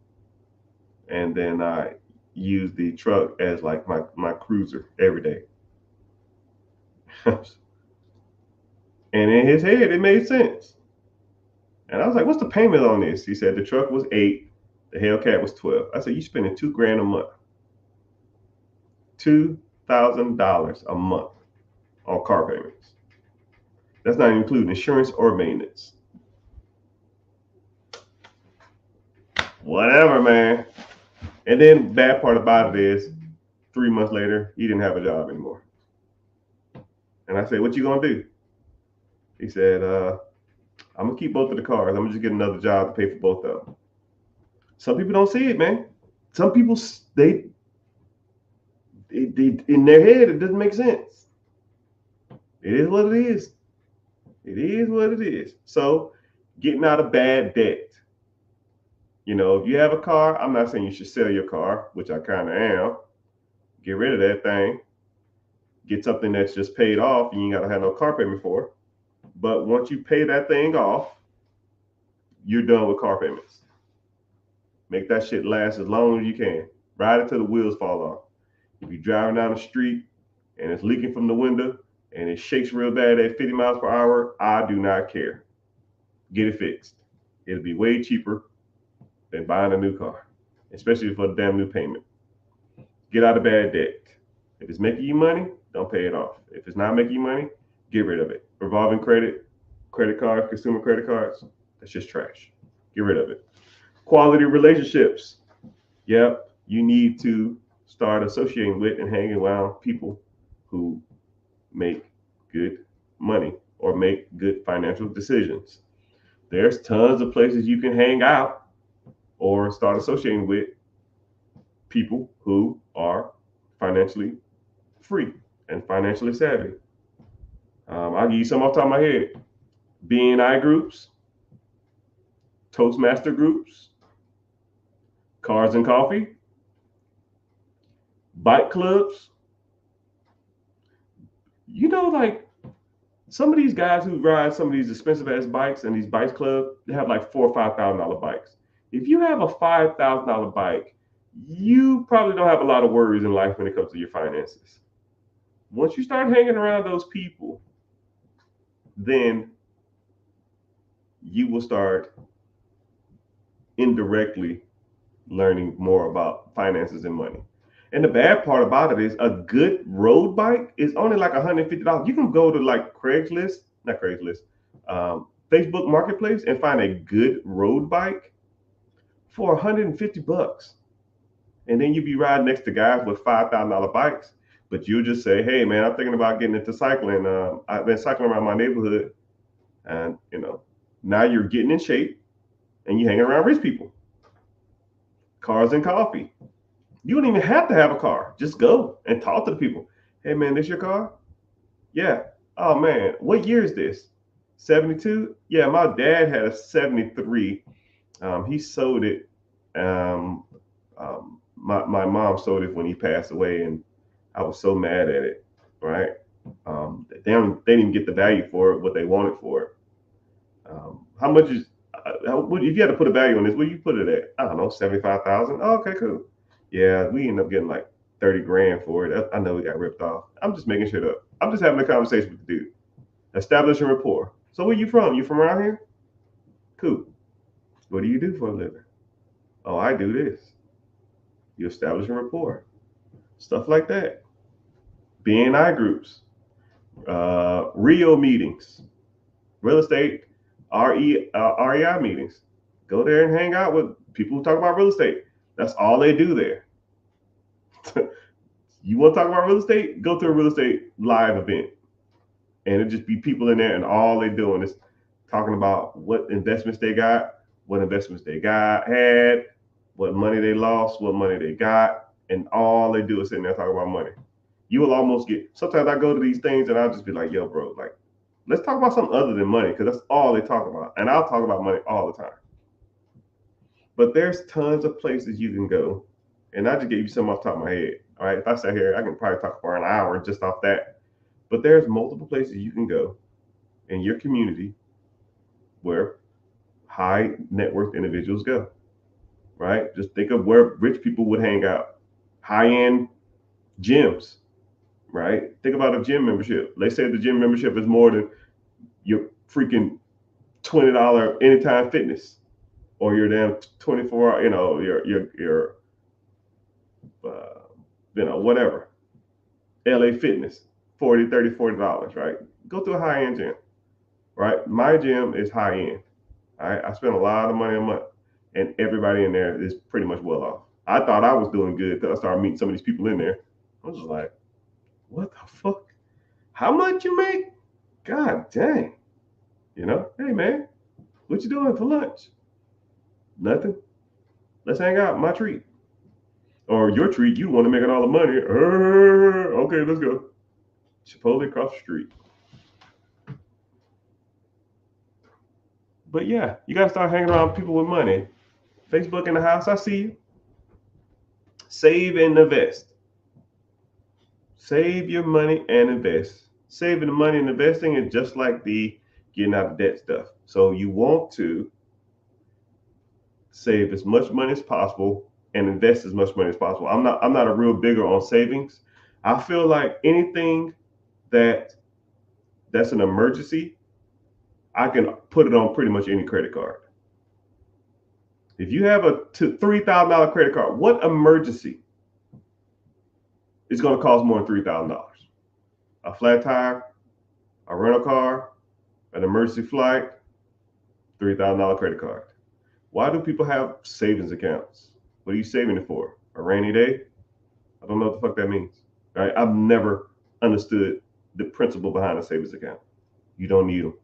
And then I use the truck as like my cruiser every day. And in his head, it made sense. And I was like, what's the payment on this? He said the truck was 8, the Hellcat was 12. I said, you spending $2,000 a month. $2,000 a month on car payments. That's not including insurance or maintenance. Whatever, man. And then bad part about it is 3 months later, he didn't have a job anymore. And I said, what you gonna do? He said, I'm gonna keep both of the cars. I'm gonna just get another job to pay for both of them. Some people don't see it, man. Some people they in their head it doesn't make sense. It is what it is. It is what it is. So getting out of bad debt. You know, if you have a car, I'm not saying you should sell your car, which I kind of am. Get rid of that thing. Get something that's just paid off and you ain't got to have no car payment for. But once you pay that thing off, you're done with car payments. Make that shit last as long as you can. Ride it till the wheels fall off. If you're driving down the street and it's leaking from the window and it shakes real bad at 50 miles per hour, I do not care. Get it fixed. It'll be way cheaper than buying a new car, especially for the damn new payment. Get out of bad debt. If it's making you money, don't pay it off. If it's not making you money, get rid of it. Revolving credit, credit cards, consumer credit cards, that's just trash. Get rid of it. Quality relationships. Yep, you need to start associating with and hanging around people who make good money or make good financial decisions. There's tons of places you can hang out or start associating with people who are financially free and financially savvy. I'll give you some off the top of my head. BNI groups, Toastmaster groups, Cars and Coffee, bike clubs. You know, like some of these guys who ride some of these expensive ass bikes and these bike clubs, they have like $4,000 or $5,000 bikes. If you have a $5,000 bike, you probably don't have a lot of worries in life when it comes to your finances. Once you start hanging around those people, then you will start indirectly learning more about finances and money. And the bad part about it is a good road bike is only like $150. You can go to like Facebook Marketplace and find a good road bike for $150. And then you be riding next to guys with $5,000 bikes, but you just say, hey man, I'm thinking about getting into cycling. I've been cycling around my neighborhood, and now you're getting in shape and you hang around rich people. Cars and Coffee. You don't even have to have a car. Just go and talk to the people. Hey man, this your car? Yeah. Oh man, what year is this? 72? Yeah, my dad had a 73. He sold it. My mom sold it when he passed away, and I was so mad at it. Right? They didn't even get the value for it, what they wanted for it. How much is? If you had to put a value on this, what do you put it at? I don't know, 75,000. Oh, okay, cool. Yeah, we ended up getting like 30 grand for it. I know we got ripped off. I'm just making shit up. I'm just having a conversation with the dude. Establishing rapport. So where you from? You from around here? Cool. What do you do for a living? Oh, I do this. You establish a rapport. Stuff like that. BNI groups. REO meetings. Real estate, REI meetings. Go there and hang out with people who talk about real estate. That's all they do there. You want to talk about real estate? Go to a real estate live event. And it just be people in there, and all they doing is talking about what investments they got, what investments they had, what money they lost, what money they got, and all they do is sitting there talking about money. You will almost get, sometimes I go to these things and I'll just be like, yo, bro, like, let's talk about something other than money, because that's all they talk about. And I'll talk about money all the time. But there's tons of places you can go. And I just gave you some off the top of my head. All right. If I sat here, I can probably talk for an hour just off that. But there's multiple places you can go in your community where high net worth individuals go. Right? Just think of where rich people would hang out. High-end gyms. Right? Think about a gym membership. Let's say the gym membership is more than your freaking $20 Anytime Fitness, or your damn 24, your whatever, LA Fitness, $40, right? Go to a high-end gym, right? My gym is high-end. All right? I spend a lot of money a month, and everybody in there is pretty much well off. I thought I was doing good until I started meeting some of these people in there. I was like, what the fuck? How much you make? God dang. Hey man, what you doing for lunch? Nothing. Let's hang out. My treat. Or your treat. You want to make all the money. Okay, let's go. Chipotle across the street. But yeah, you got to start hanging around people with money. Facebook in the house, I see you. Save and invest. Save your money and invest. Saving the money and investing is just like the getting out of debt stuff. So you want to save as much money as possible and invest as much money as possible. I'm not a real bigger on savings. I feel like anything that's an emergency, I can put it on pretty much any credit card. If you have a $3,000 credit card, what emergency is going to cost more than $3,000? A flat tire, a rental car, an emergency flight, $3,000 credit card. Why do people have savings accounts? What are you saving it for? A rainy day? I don't know what the fuck that means. Right? I've never understood the principle behind a savings account. You don't need them.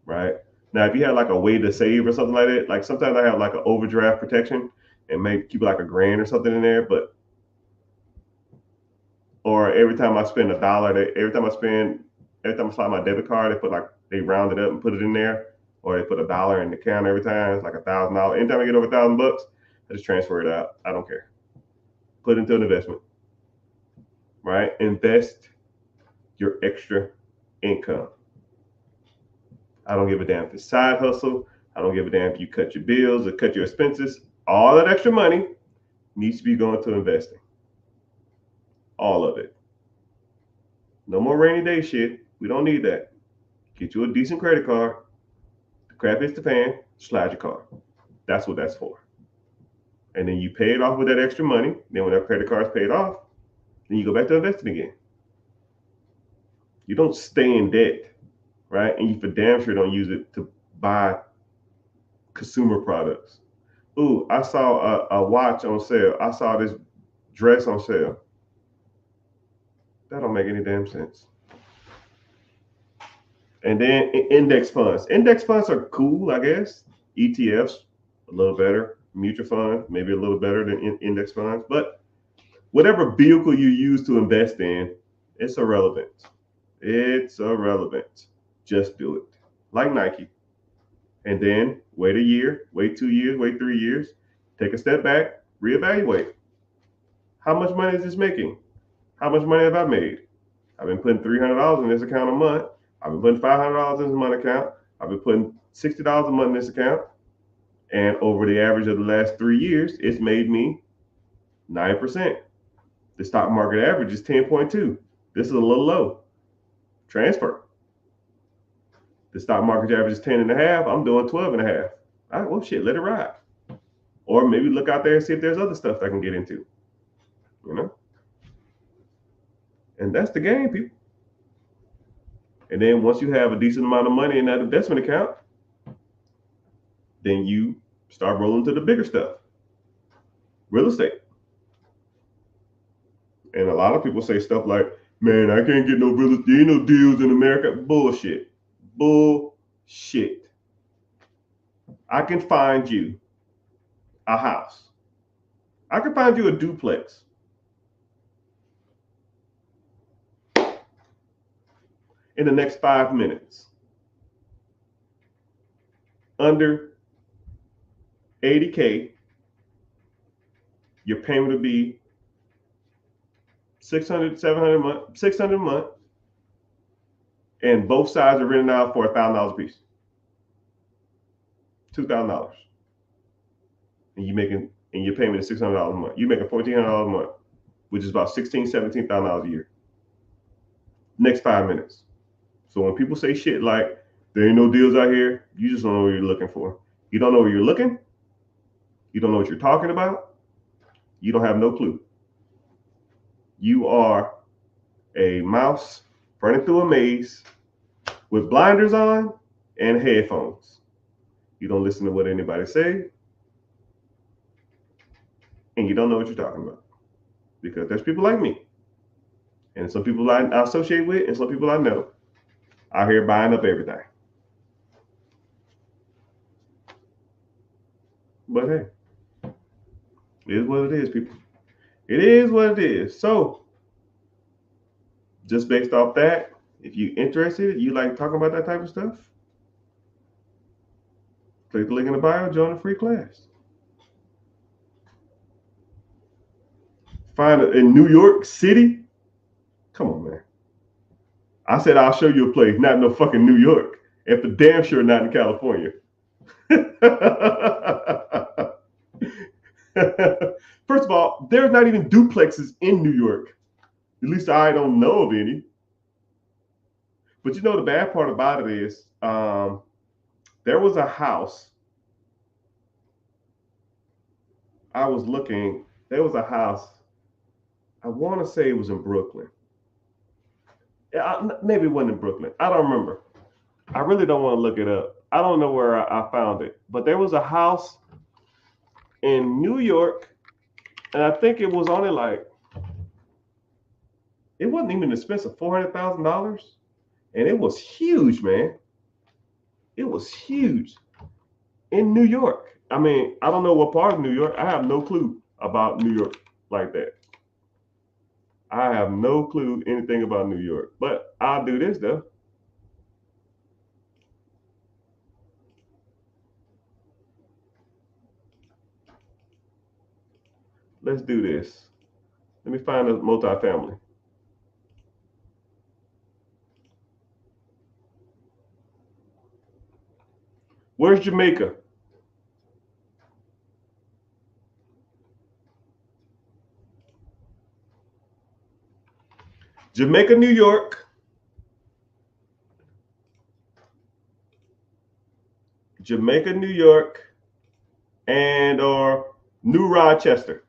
Right? Now, if you have like a way to save or something like that, like sometimes I have like an overdraft protection and maybe keep like $1,000 or something in there, but or every time I spend $1, every time I slide my debit card, they round it up and put it in there, or they put $1 in the account every time. It's like $1,000. Anytime I get over $1,000, I just transfer it out. I don't care. Put it into an investment. Right? Invest your extra income. I don't give a damn if it's side hustle. I don't give a damn if you cut your bills or cut your expenses. All that extra money needs to be going to investing. All of it. No more rainy day shit. We don't need that. Get you a decent credit card. The crap hits the fan, slide your card. That's what that's for. And then you pay it off with that extra money. Then when that credit card's paid off, then you go back to investing again. You don't stay in debt. Right? And you for damn sure don't use it to buy consumer products. Ooh, I saw a watch on sale. I saw this dress on sale. That don't make any damn sense. And then index funds. Index funds are cool, I guess. ETFs, a little better. Mutual funds, maybe a little better than index funds. But whatever vehicle you use to invest in, it's irrelevant. It's irrelevant. Just do it. Like Nike. And then wait a year, wait 2 years, wait 3 years. Take a step back, reevaluate. How much money is this making? How much money have I made? I've been putting $300 in this account a month. I've been putting $500 in this month account. I've been putting $60 a month in this account. And over the average of the last 3 years, it's made me 9%. The stock market average is 10.2. This is a little low. Transfer. The stock market average is 10.5. I'm doing 12.5. All right, well, shit, let it ride. Or maybe look out there and see if there's other stuff I can get into. You know? And that's the game, people. And then once you have a decent amount of money in that investment account, then you start rolling to the bigger stuff. Real estate. And a lot of people say stuff like, man, I can't get no real estate. There ain't no deals in America. Bullshit. Bullshit. I can find you a house. I can find you a duplex. In the next 5 minutes. Under $80K, your payment would be $600 a month, and both sides are renting out for $1,000 a piece, $2,000, and your payment is $600 a month. You're making $1,400 a month, which is about $17,000 a year. Next 5 minutes. So when people say shit like there ain't no deals out here, you just don't know what you're looking for. You don't know where you're looking. You don't know what you're talking about. You don't have no clue. You are a mouse running through a maze with blinders on and headphones. You don't listen to what anybody say, and you don't know what you're talking about, because there's people like me, and some people I associate with, and some people I know out here buying up everything. But hey, it is what it is, people. It is what it is. So, just based off that, if you're interested, you like talking about that type of stuff, click the link in the bio, join a free class. Find it in New York City. Come on, man. I said I'll show you a place, not in no fucking New York, and for damn sure not in California. First of all, there's not even duplexes in New York. At least I don't know of any. But you know, the bad part about it is there was a house. I was looking, there was a house. I want to say it was in Brooklyn. Yeah, maybe it wasn't in Brooklyn. I don't remember. I really don't want to look it up. I don't know where I found it. But there was a house in New York, and I think it was only like, it wasn't even expensive, $400,000. And it was huge, man. It was huge in New York. I mean, I don't know what part of New York. I have no clue about New York like that. I have no clue anything about New York. But I'll do this though. Let's do this. Let me find a multifamily. Where's Jamaica? Jamaica, New York. Jamaica, New York, and or New Rochester.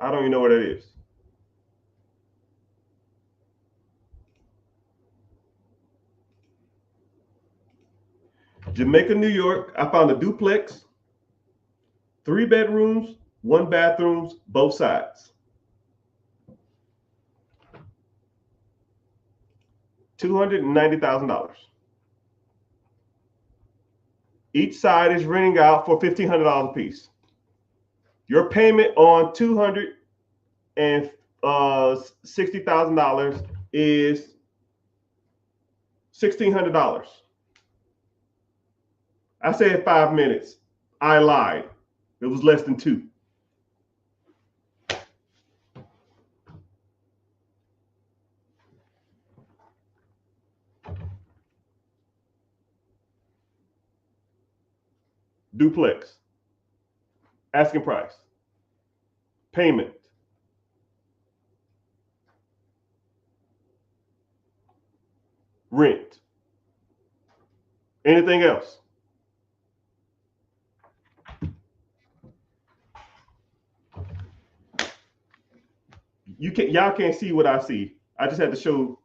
I don't even know where that is. Jamaica, New York. I found a duplex, 3 bedrooms, 1 bathrooms, both sides. $290,000. Each side is renting out for $1,500 a piece. Your payment on $260,000 is $1,600. I said 5 minutes. I lied. It was less than 2. Duplex. Asking price. Payment. Rent. Anything else? Y'all can't see what I see. I just had to show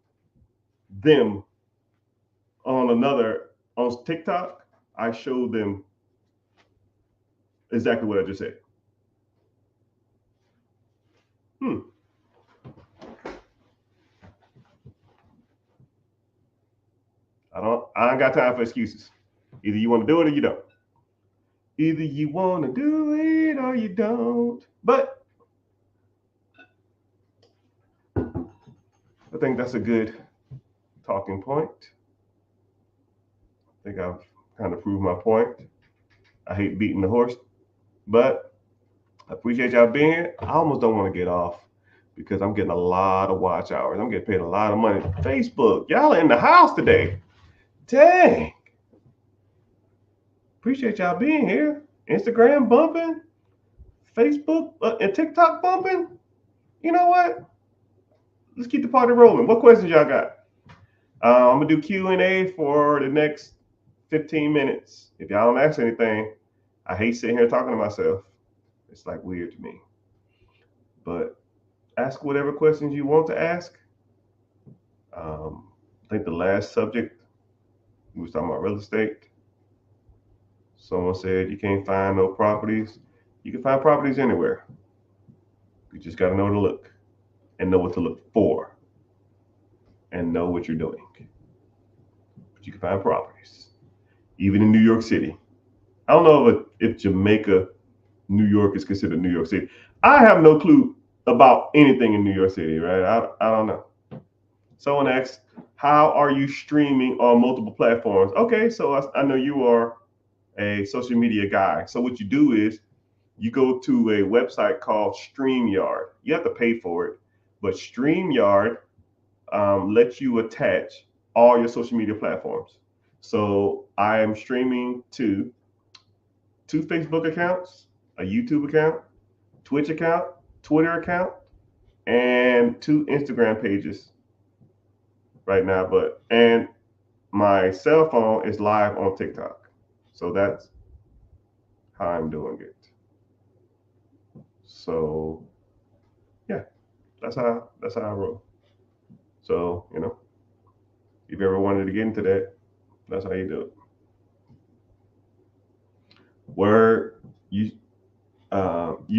them on TikTok. I showed them exactly what I just said. I ain't got time for excuses. Either you want to do it or you don't. Either you want to do it or you don't. But I think that's a good talking point. I think I've kind of proved my point. I hate beating the horse, but I appreciate y'all being here. I almost don't want to get off because I'm getting a lot of watch hours. I'm getting paid a lot of money. Facebook, y'all are in the house today. Dang. Appreciate y'all being here. Instagram bumping, Facebook and TikTok bumping. You know what? Let's keep the party rolling. What questions y'all got? I'm gonna do Q&A for the next 15 minutes. If y'all don't ask anything, I hate sitting here talking to myself. It's like weird to me. But ask whatever questions you want to ask. I think the last subject we was talking about real estate. Someone said you can't find no properties. You can find properties anywhere. You just got to know where to look and know what to look for and know what you're doing. But you can find properties, even in New York City. I don't know if Jamaica, New York is considered New York City. I have no clue about anything in New York City, right? I don't know. Someone asked, how are you streaming on multiple platforms? Okay, so I know you are a social media guy. So what you do is you go to a website called StreamYard. You have to pay for it, but StreamYard lets you attach all your social media platforms. So I am streaming to 2 Facebook accounts, a YouTube account, Twitch account, Twitter account, and 2 Instagram pages right now. And my cell phone is live on TikTok. So that's how I'm doing it. So yeah, that's how I roll. So, if you ever wanted to get into that, that's how you do it. Where you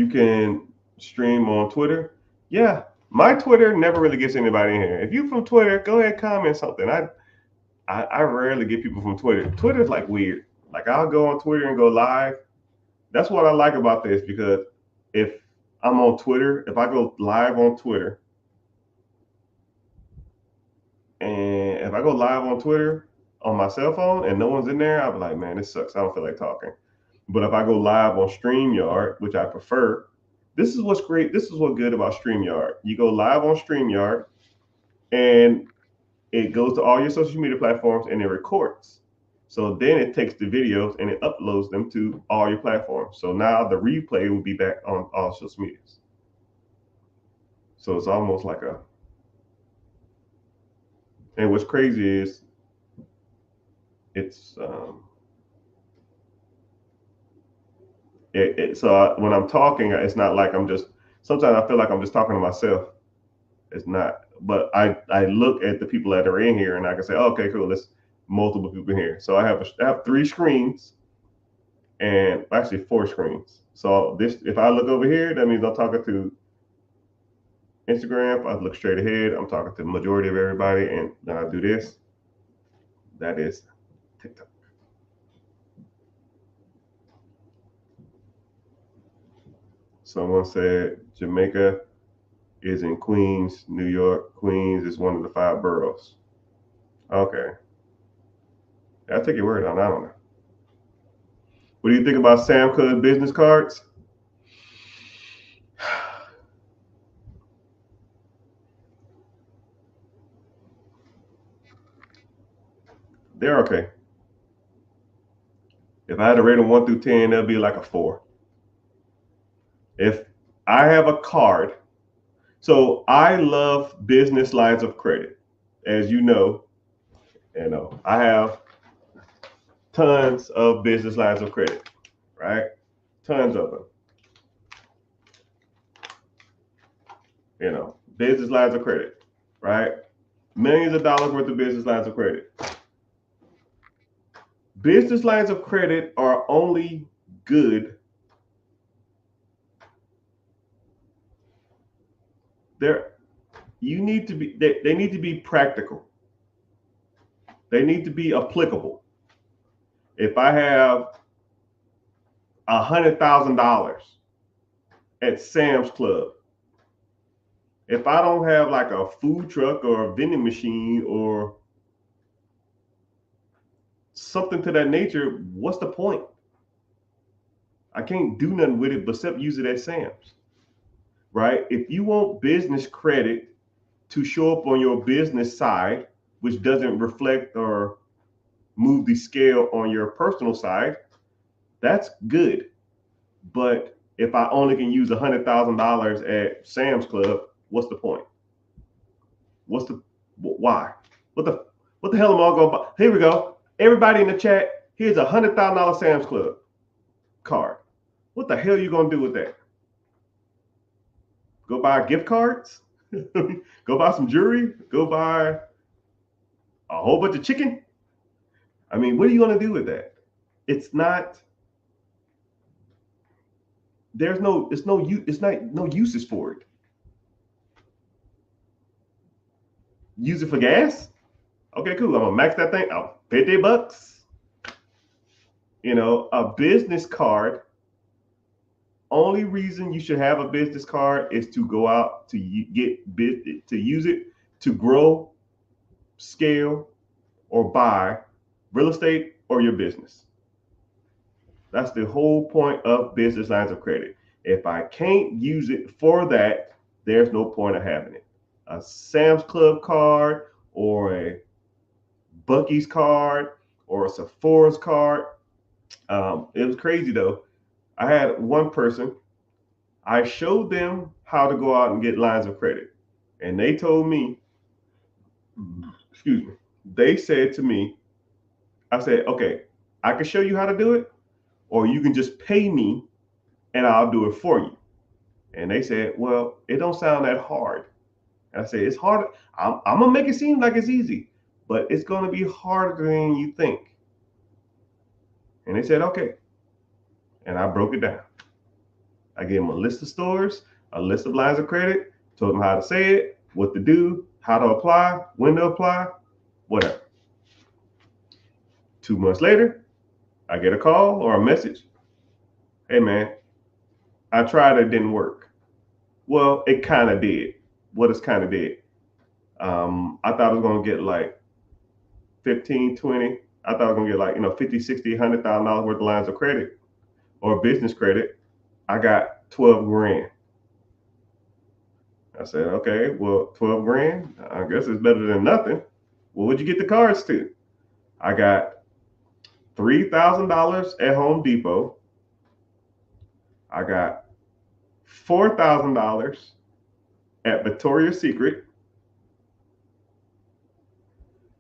can stream on Twitter. Yeah, my Twitter never really gets anybody in here. If you from Twitter, go ahead, comment something. I rarely get people from Twitter. Twitter's like weird. Like I'll go on Twitter and go live. That's what I like about this, because if I'm on Twitter, if I go live on Twitter, and if I go live on Twitter on my cell phone and no one's in there, I'll be like, man, this sucks. I don't feel like talking. But if I go live on StreamYard, which I prefer, this is what's great. This is what's good about StreamYard. You go live on StreamYard and it goes to all your social media platforms and it records. So then it takes the videos and it uploads them to all your platforms. So now the replay will be back on all social medias. So it's almost like and what's crazy is it's so when I'm talking, it's not like I'm just, sometimes I feel like I'm just talking to myself. It's not, but I look at the people that are in here and I can say, oh, okay, cool, there's multiple people here. So I have 3 screens, and actually 4 screens. So this, if I look over here, that means I'm talking to Instagram. If I look straight ahead, I'm talking to the majority of everybody, and then I do this. That is TikTok. Someone said Jamaica is in Queens, New York. Queens is one of the 5 boroughs. Okay. I'll take your word on that one. What do you think about Sam Club business cards? They're okay. If I had to rate them 1 through 10, they'll be like a 4. If I have a card, so I love business lines of credit. As you know, I have tons of business lines of credit, right? Tons of them. Business lines of credit, right? Millions of dollars worth of business lines of credit. Business lines of credit are only good. They need to be practical. They need to be applicable. If I have $100,000 at Sam's Club, if I don't have like a food truck or a vending machine or something to that nature, what's the point? I can't do nothing with it except use it at Sam's, right? If you want business credit to show up on your business side, which doesn't reflect or move the scale on your personal side, that's good. But if I only can use $100,000 at Sam's Club, what's the point? Why? What the hell am I going to buy? Here we go. Everybody in the chat, here's $100,000 Sam's Club card. What the hell are you going to do with that? Go buy gift cards? Go buy some jewelry? Go buy a whole bunch of chicken? I mean, what are you going to do with that? It's not, no uses for it. Use it for gas? Okay, cool. I'm gonna max that thing out. $50. A business card. Only reason you should have a business card is to go out to use it to grow, scale, or buy real estate or your business. That's the whole point of business lines of credit. If I can't use it for that, there's no point of having it. A Sam's Club card or a Buc-ee's card or a Sephora's card, It was crazy though. I had one person, I showed them how to go out and get lines of credit. And they told me, excuse me, they said to me, I said, okay, I can show you how to do it, or you can just pay me and I'll do it for you. And they said, well, it don't sound that hard. And I said, it's hard. I'm going to make it seem like it's easy, but it's going to be harder than you think. And they said, okay. And I broke it down. I gave them a list of stores, a list of lines of credit, told them how to say it, what to do, how to apply, when to apply, whatever. 2 months later, I get a call or a message. Hey man, I tried, it didn't work. Well, it kind of did. What is kind of did? I thought I was going to get like 15, 20. I thought I was going to get like, 50, 60, $100,000 worth of lines of credit or business credit. I got 12 grand. I said, okay, well, 12 grand, I guess it's better than nothing. Well, what'd you get the cards to? I got $3,000 at Home Depot. I got $4,000 at Victoria's Secret.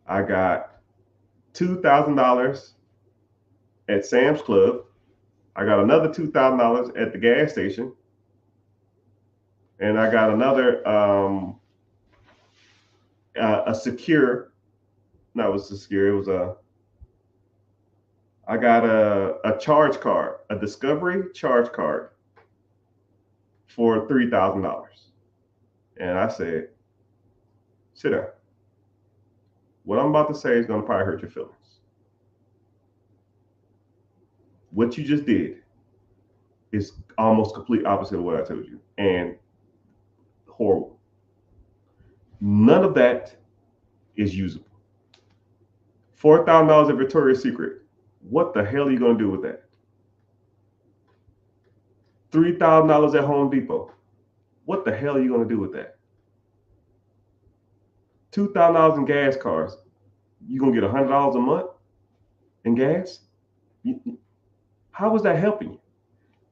I got $2,000 at Sam's Club. I got another $2,000 at the gas station. And I got another a secure, no, it was secure, it was I got a charge card, a Discovery charge card for $3,000. And I said, sit down. What I'm about to say is going to probably hurt your feelings. What you just did is almost complete opposite of what I told you, and horrible. None of that is usable. $4,000 at Victoria's Secret. What the hell are you going to do with that? $3,000 at Home Depot. What the hell are you going to do with that? $2,000 in gas cards. You going to get $100 a month in gas? How is that helping you?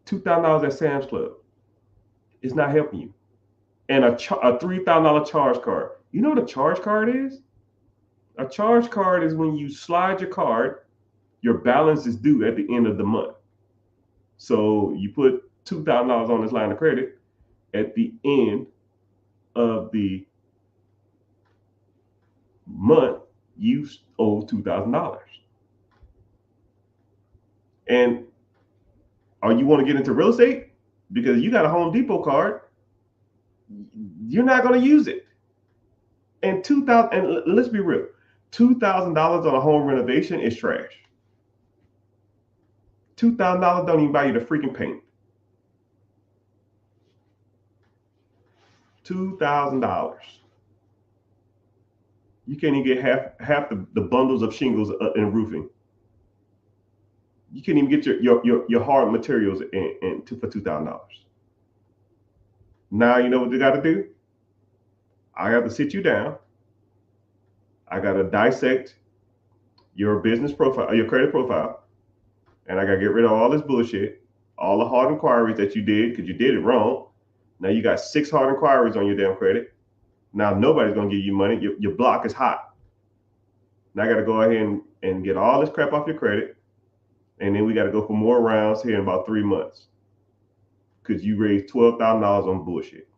$2,000 at Sam's Club. It's not helping you. And a $3,000 charge card. You know what a charge card is? A charge card is when you slide your card, your balance is due at the end of the month. So you put $2,000 on this line of credit. At the end of the month, you owe $2,000. And you want to get into real estate? Because you got a Home Depot card, you're not going to use it. And let's be real, $2,000 on a home renovation is trash. $2,000 don't even buy you the freaking paint. $2,000. You can't even get half the bundles of shingles in roofing. You can't even get your hard materials for $2,000. Now you know what you got to do? I got to sit you down. I got to dissect your business profile, your credit profile, and I got to get rid of all this bullshit, all the hard inquiries that you did because you did it wrong. Now you got 6 hard inquiries on your damn credit. Now nobody's going to give you money. Your block is hot. Now I got to go ahead and get all this crap off your credit. And then we got to go for more rounds here in about 3 months because you raised $12,000 on bullshit.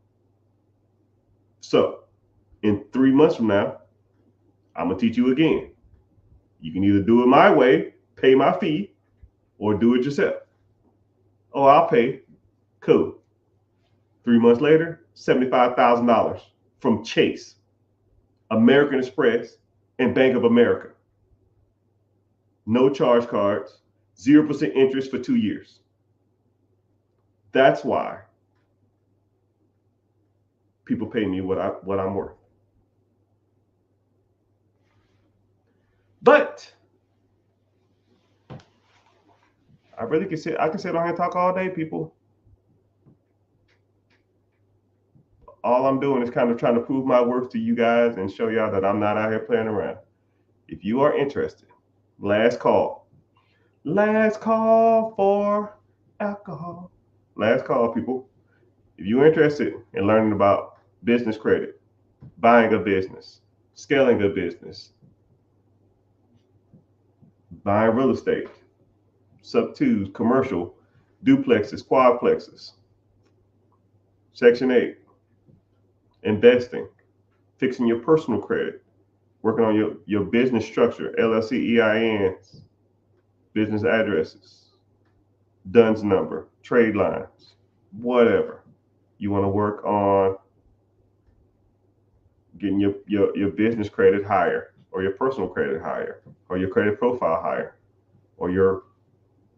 So in 3 months from now, I'm going to teach you again. You can either do it my way, pay my fee, or do it yourself. Oh, I'll pay. Cool. 3 months later, $75,000 from Chase, American Express, and Bank of America. No charge cards, 0% interest for 2 years. That's why people pay me what I'm worth. But I really can sit on here and talk all day, people. All I'm doing is kind of trying to prove my worth to you guys and show y'all that I'm not out here playing around. If you are interested, last call. Last call for alcohol. Last call, people. If you're interested in learning about business credit, buying a business, scaling a business, buying real estate, sub twos, commercial, duplexes, quadplexes, Section 8, investing, fixing your personal credit, working on your business structure, LLC, EINs, business addresses, DUNS number, trade lines, whatever. You want to work on getting your business credit higher, or your personal credit higher, or your credit profile higher, or your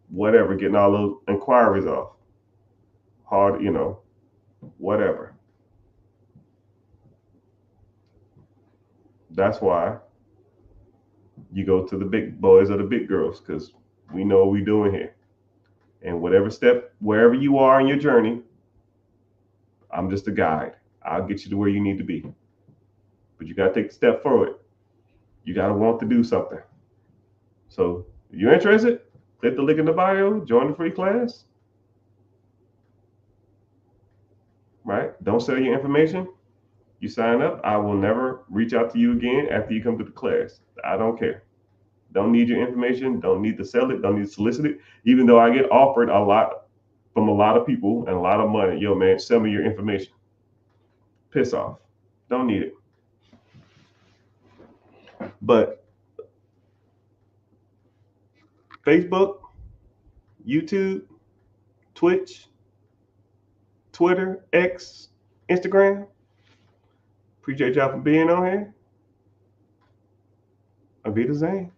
whatever, getting all those inquiries off. Hard, whatever. That's why you go to the big boys or the big girls, because we know what we're doing here. And whatever step, wherever you are in your journey, I'm just a guide. I'll get you to where you need to be. But you got to take a step forward. You got to want to do something. So if you're interested, click the link in the bio, join the free class. Right? Don't sell your information. You sign up, I will never reach out to you again after you come to the class. I don't care. Don't need your information. Don't need to sell it. Don't need to solicit it. Even though I get offered a lot from a lot of people and a lot of money. Yo, man, sell me your information. Piss off. Don't need it. But Facebook, YouTube, Twitch, Twitter, X, Instagram. Appreciate y'all for being on here. Avita Zane.